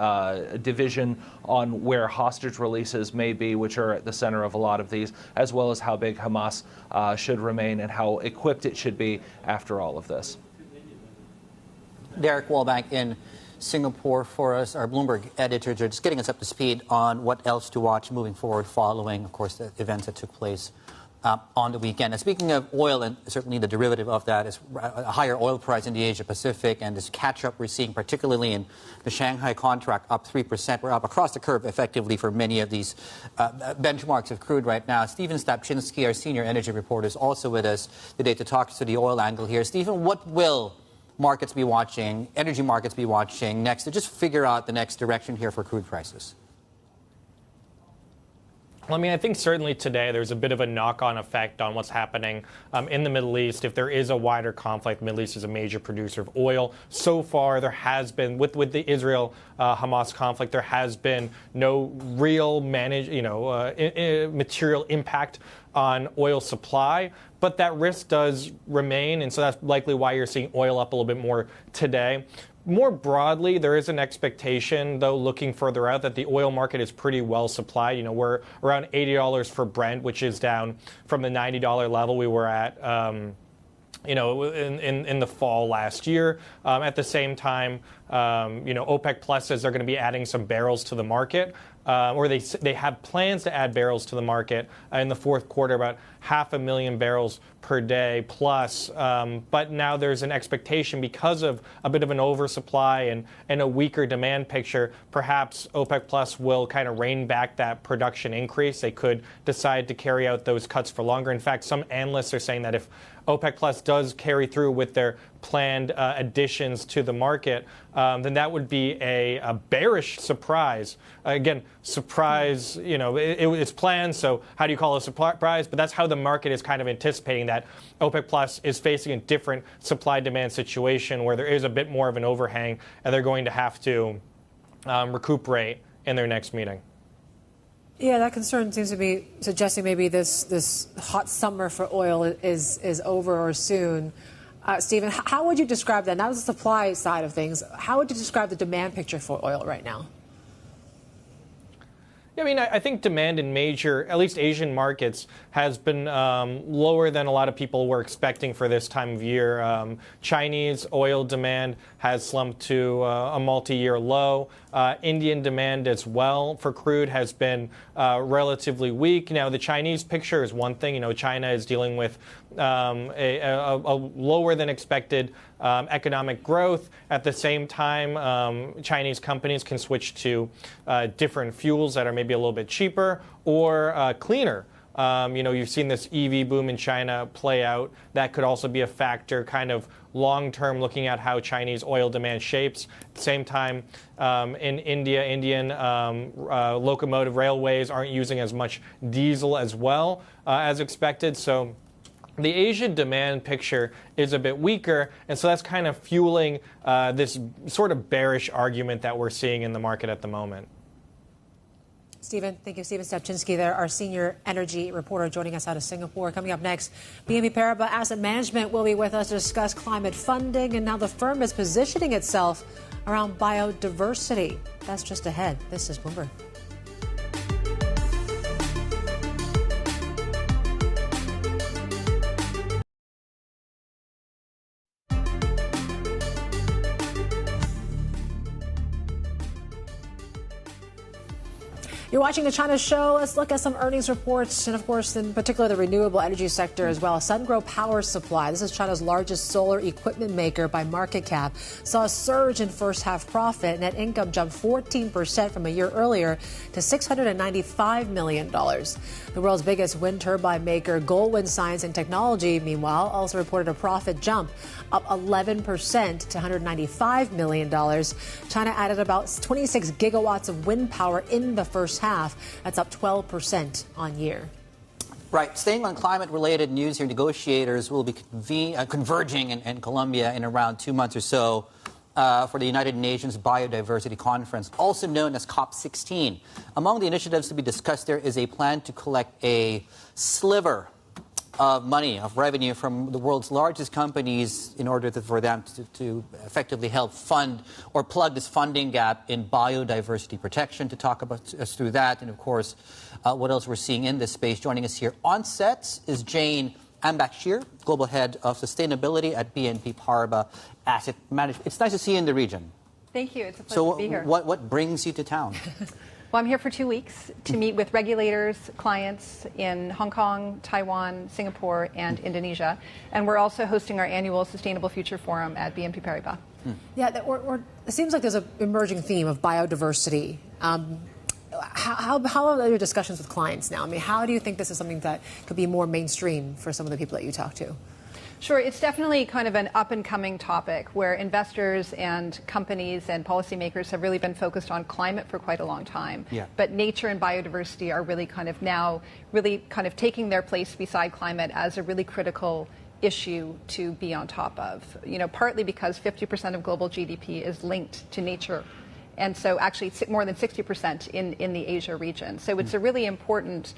division on where hostage releases may be, which are at the center of a lot of these, as well as how big Hamas should remain and how equipped it should be after all of this. Derek Wallbank in Singapore for us. Our Bloomberg editors are just getting us up to speed on what else to watch moving forward following, of course, the events that took place on the weekend. And speaking of oil, and certainly the derivative of that is a higher oil price in the Asia-Pacific, and this catch-up we're seeing, particularly in the Shanghai contract, up 3%. We're up across the curve, effectively, for many of these benchmarks of crude right now. Stephen Stapczynski, our senior energy reporter, is also with us today to talk to the oil angle here. Stephen, what will markets be watching, energy markets be watching next to just figure out the next direction here for crude prices? Well, I mean, I think certainly today there's a bit of a knock-on effect on what's happening in the Middle East. If there is a wider conflict, the Middle East is a major producer of oil. So far, there has been, with the Israel-Hamas conflict, there has been no real material impact on oil supply. But that risk does remain, and so that's likely why you're seeing oil up a little bit more today. More broadly, there is an expectation, though, looking further out, that the oil market is pretty well supplied. We're around $80 for Brent, which is down from the $90 level we were at, in the fall last year. At the same time, OPEC Plus says they're going to be adding some barrels to the market, or they have plans to add barrels to the market in the fourth quarter, about 500,000 barrels per day plus. But now there's an expectation, because of a bit of an oversupply and a weaker demand picture, perhaps OPEC Plus will kind of rein back that production increase. They could decide to carry out those cuts for longer. In fact, some analysts are saying that if OPEC Plus does carry through with their planned additions to the market, then that would be a bearish surprise. Again, surprise, it's planned, so how do you call it a surprise? But that's how the market is kind of anticipating that OPEC Plus is facing a different supply-demand situation where there is a bit more of an overhang, and they're going to have to recuperate in their next meeting. Yeah, that concern seems to be suggesting maybe this hot summer for oil is over or soon. Stephen, how would you describe that? Not the supply side of things. How would you describe the demand picture for oil right now? Yeah, I mean, I think demand in major, at least Asian markets, has been lower than a lot of people were expecting for this time of year. Chinese oil demand has slumped to a multi-year low. Indian demand as well for crude has been relatively weak. Now, the Chinese picture is one thing. China is dealing with a lower than expected economic growth. At the same time, Chinese companies can switch to different fuels that are maybe a little bit cheaper or cleaner. You've seen this EV boom in China play out. That could also be a factor, kind of long-term, looking at how Chinese oil demand shapes. At the same time, in India, Indian locomotive railways aren't using as much diesel as well as expected. So the Asian demand picture is a bit weaker, and so that's kind of fueling this sort of bearish argument that we're seeing in the market at the moment. Stephen, thank you. Stephen Stapczynski there, our senior energy reporter, joining us out of Singapore. Coming up next, BNP Paribas Asset Management will be with us to discuss climate funding and how the firm is positioning itself around biodiversity. That's just ahead. This is Bloomberg. You're watching the China Show. Let's look at some earnings reports, and of course, in particular, the renewable energy sector as well. Sungrow Power Supply, this is China's largest solar equipment maker by market cap, saw a surge in first half profit. Net income jumped 14% from a year earlier to $695 million. The world's biggest wind turbine maker, Goldwind Science and Technology, meanwhile, also reported a profit jump, up 11% to $195 million. China added about 26 gigawatts of wind power in the first half. That's up 12% on year. Right. Staying on climate-related news here, negotiators will be converging in Colombia in around 2 months or so for the United Nations Biodiversity Conference, also known as COP16. Among the initiatives to be discussed there is a plan to collect a sliver of money, of revenue from the world's largest companies in order for them to effectively help fund or plug this funding gap in biodiversity protection. To talk about us through that and, of course, what else we're seeing in this space. Joining us here on set is Jane Ambachtsheer, Global Head of Sustainability at BNP Paribas Asset Management. It's nice to see you in the region. Thank you. It's a pleasure to be here. What brings you to town? Well, I'm here for 2 weeks to meet with regulators, clients in Hong Kong, Taiwan, Singapore, and Indonesia. And we're also hosting our annual Sustainable Future Forum at BNP Paribas. Yeah, it seems like there's an emerging theme of biodiversity. How are your discussions with clients now? I mean, how do you think this is something that could be more mainstream for some of the people that you talk to? Sure, it's definitely kind of an up-and-coming topic where investors and companies and policymakers have really been focused on climate for quite a long time. Yeah. But nature and biodiversity are really kind of now taking their place beside climate as a really critical issue to be on top of. You know, partly because 50% of global GDP is linked to nature. And so actually more than 60% in the Asia region. So it's a really important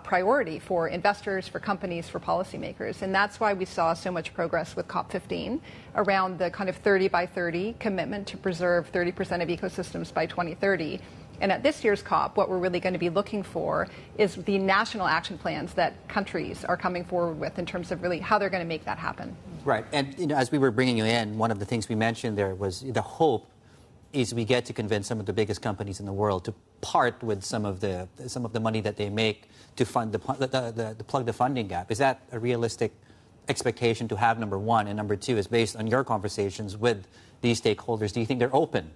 priority for investors, for companies, for policymakers. And that's why we saw so much progress with COP15 around the kind of 30 by 30 commitment to preserve 30% of ecosystems by 2030. And at this year's COP, what we're really going to be looking for is the national action plans that countries are coming forward with in terms of really how they're going to make that happen. Right. And as we were bringing you in, one of the things we mentioned there was the hope is we get to convince some of the biggest companies in the world to part with some of the money that they make to fund plug the funding gap. Is that a realistic expectation to have, number one? And number two is based on your conversations with these stakeholders. Do you think they're open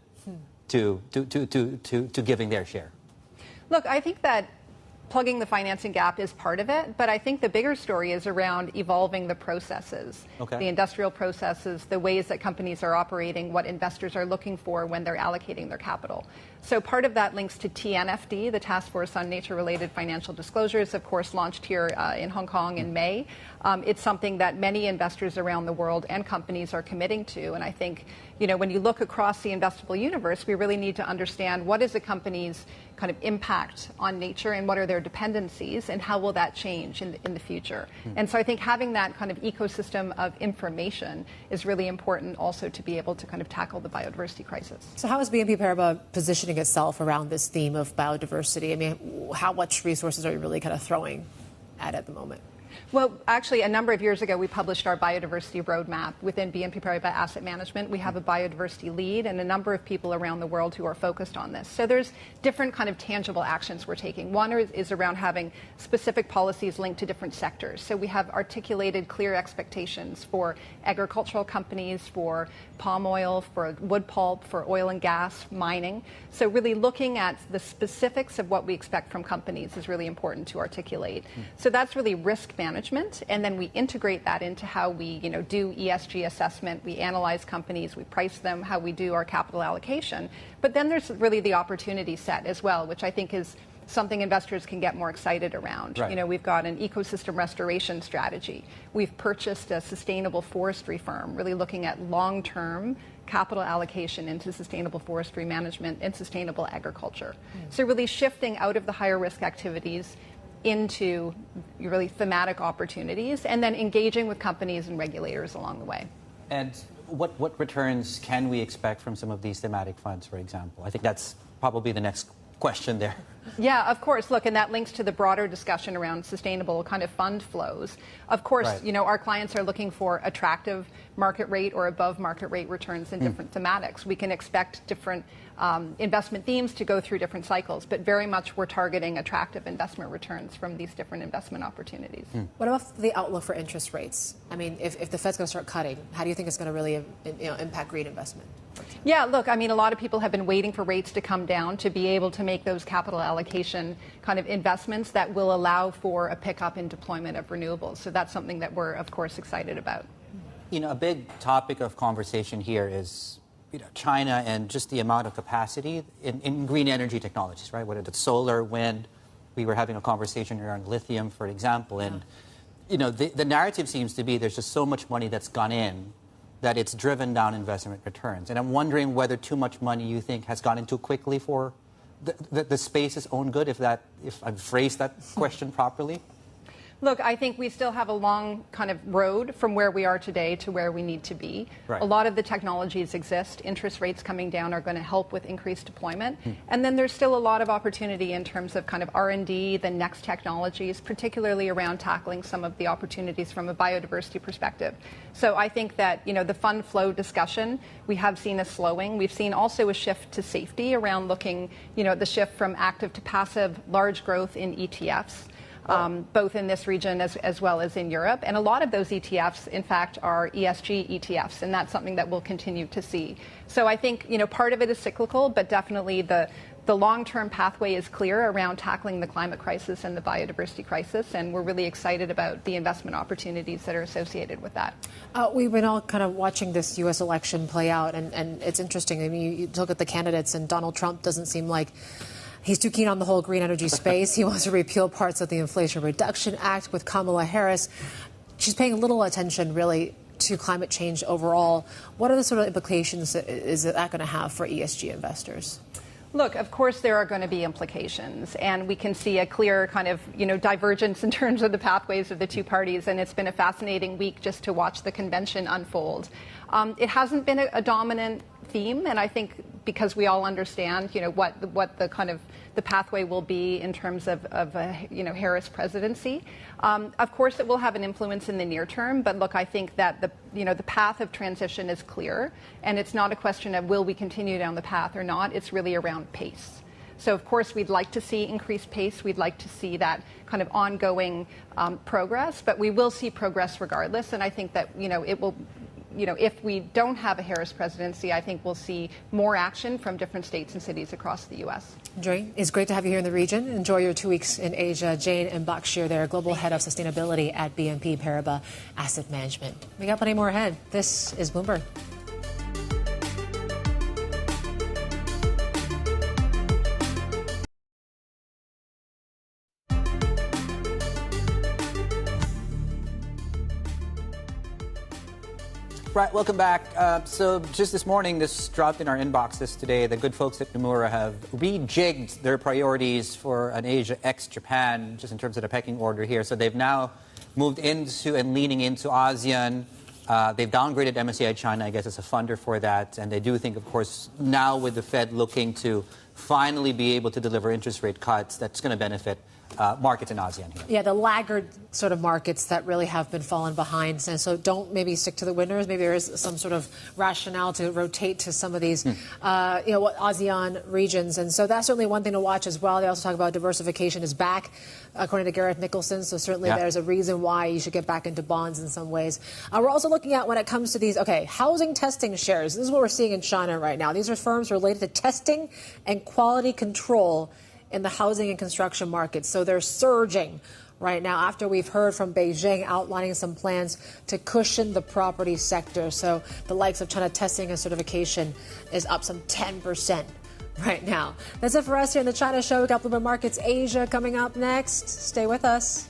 to giving their share? Look, I think that plugging the financing gap is part of it, but I think the bigger story is around evolving the processes, the industrial processes, the ways that companies are operating, what investors are looking for when they're allocating their capital. So part of that links to TNFD, the Task Force on Nature-Related Financial Disclosures, of course, launched here in Hong Kong in May. It's something that many investors around the world and companies are committing to. And I think, you know, when you look across the investable universe, we really need to understand what is a company's kind of impact on nature and what are their dependencies and how will that change in the future. And so I think having that kind of ecosystem of information is really important also to be able to kind of tackle the biodiversity crisis. So how is BNP Paribas positioning itself around this theme of biodiversity? I mean, how much resources are you really kind of throwing at the moment? Well, actually, a number of years ago, we published our biodiversity roadmap within BNP Paribas Asset Management. We have a biodiversity lead and a number of people around the world who are focused on this. So there's different kind of tangible actions we're taking. One is around having specific policies linked to different sectors. So we have articulated clear expectations for agricultural companies, for palm oil, for wood pulp, for oil and gas, mining. So really looking at the specifics of what we expect from companies is really important to articulate. So that's really risk management, and then we integrate that into how we, do ESG assessment. We analyze companies, we price them, how we do our capital allocation. But then there's really the opportunity set as well, which I think is something investors can get more excited around. Right. We've got an ecosystem restoration strategy. We've purchased a sustainable forestry firm, really looking at long-term capital allocation into sustainable forestry management and sustainable agriculture. So really shifting out of the higher risk activities into really thematic opportunities and then engaging with companies and regulators along the way. And what returns can we expect from some of these thematic funds, for example? I think that's probably the next question there. Yeah, of course. Look, and that links to the broader discussion around sustainable kind of fund flows. Of course, Right. you know, our clients are looking for attractive market rate or above market rate returns in different thematics. We can expect different investment themes to go through different cycles, but very much we're targeting attractive investment returns from these different investment opportunities. What about the outlook for interest rates? I mean, if the Fed's going to start cutting, how do you think it's going to really impact green investment? Yeah, look, I mean, a lot of people have been waiting for rates to come down to be able to make those capital allocation kind of investments that will allow for a pickup in deployment of renewables. So that's something that we're, of course, excited about. You know, a big topic of conversation here is China and just the amount of capacity in green energy technologies, right? Whether it's solar, wind. We were having a conversation around lithium, for example. And, the narrative seems to be there's just so much money that's gone in that it's driven down investment returns. And I'm wondering whether too much money you think has gone in too quickly for the space's own good, if I've phrased that question properly. Look, I think we still have a long kind of road from where we are today to where we need to be. Right. A lot of the technologies exist. Interest rates coming down are going to help with increased deployment. And then there's still a lot of opportunity in terms of kind of R&D, the next technologies, particularly around tackling some of the opportunities from a biodiversity perspective. So I think that, the fund flow discussion, we have seen a slowing. We've seen also a shift to safety around looking, the shift from active to passive, large growth in ETFs. Both in this region as well as in Europe. And a lot of those ETFs, in fact, are ESG ETFs, and that's something that we'll continue to see. So I think, part of it is cyclical, but definitely the long-term pathway is clear around tackling the climate crisis and the biodiversity crisis, and we're really excited about the investment opportunities that are associated with that. We've been all kind of watching this U.S. election play out, and it's interesting. I mean, you look at the candidates, and Donald Trump doesn't seem like he's too keen on the whole green energy space. He wants to repeal parts of the Inflation Reduction Act. With Kamala Harris, she's paying little attention, really, to climate change overall. What are the sort of implications is that going to have for ESG investors? Look, of course there are going to be implications, and we can see a clear kind of, divergence in terms of the pathways of the two parties, and it's been a fascinating week just to watch the convention unfold. It hasn't been a dominant theme, and I think because we all understand, what the kind of the pathway will be in terms of a, Harris presidency. Of course, it will have an influence in the near term, but look, I think that the path of transition is clear, and it's not a question of will we continue down the path or not. It's really around pace. So, of course, we'd like to see increased pace. We'd like to see that kind of ongoing progress, but we will see progress regardless, and I think that, it will. If we don't have a Harris presidency, I think we'll see more action from different states and cities across the U.S. Dre, it's great to have you here in the region. Enjoy your 2 weeks in Asia. Jane Ambachtsheer there, Global Head of Sustainability at BNP Paribas Asset Management. We got plenty more ahead. This is Bloomberg. Right, welcome back. So just this morning, this dropped in our inboxes today. The good folks at Nomura have rejigged their priorities for an Asia ex-Japan, just in terms of the pecking order here. So they've now moved into and leaning into ASEAN. They've downgraded MSCI China, I guess, as a funder for that. And they do think, of course, now with the Fed looking to finally be able to deliver interest rate cuts, that's going to benefit markets in ASEAN here. Yeah, the laggard sort of markets that really have been falling behind. And so don't maybe stick to the winners. Maybe there is some sort of rationale to rotate to some of these, ASEAN regions. And so that's certainly one thing to watch as well. They also talk about diversification is back, according to Gareth Nicholson. So certainly there's a reason why you should get back into bonds in some ways. We're also looking at when it comes to these, housing testing shares. This is what we're seeing in China right now. These are firms related to testing and quality control in the housing and construction markets. So they're surging right now after we've heard from Beijing outlining some plans to cushion the property sector. So the likes of China testing and certification is up some 10% right now. That's it for us here in the China Show. We got Bloomberg Markets Asia coming up next. Stay with us.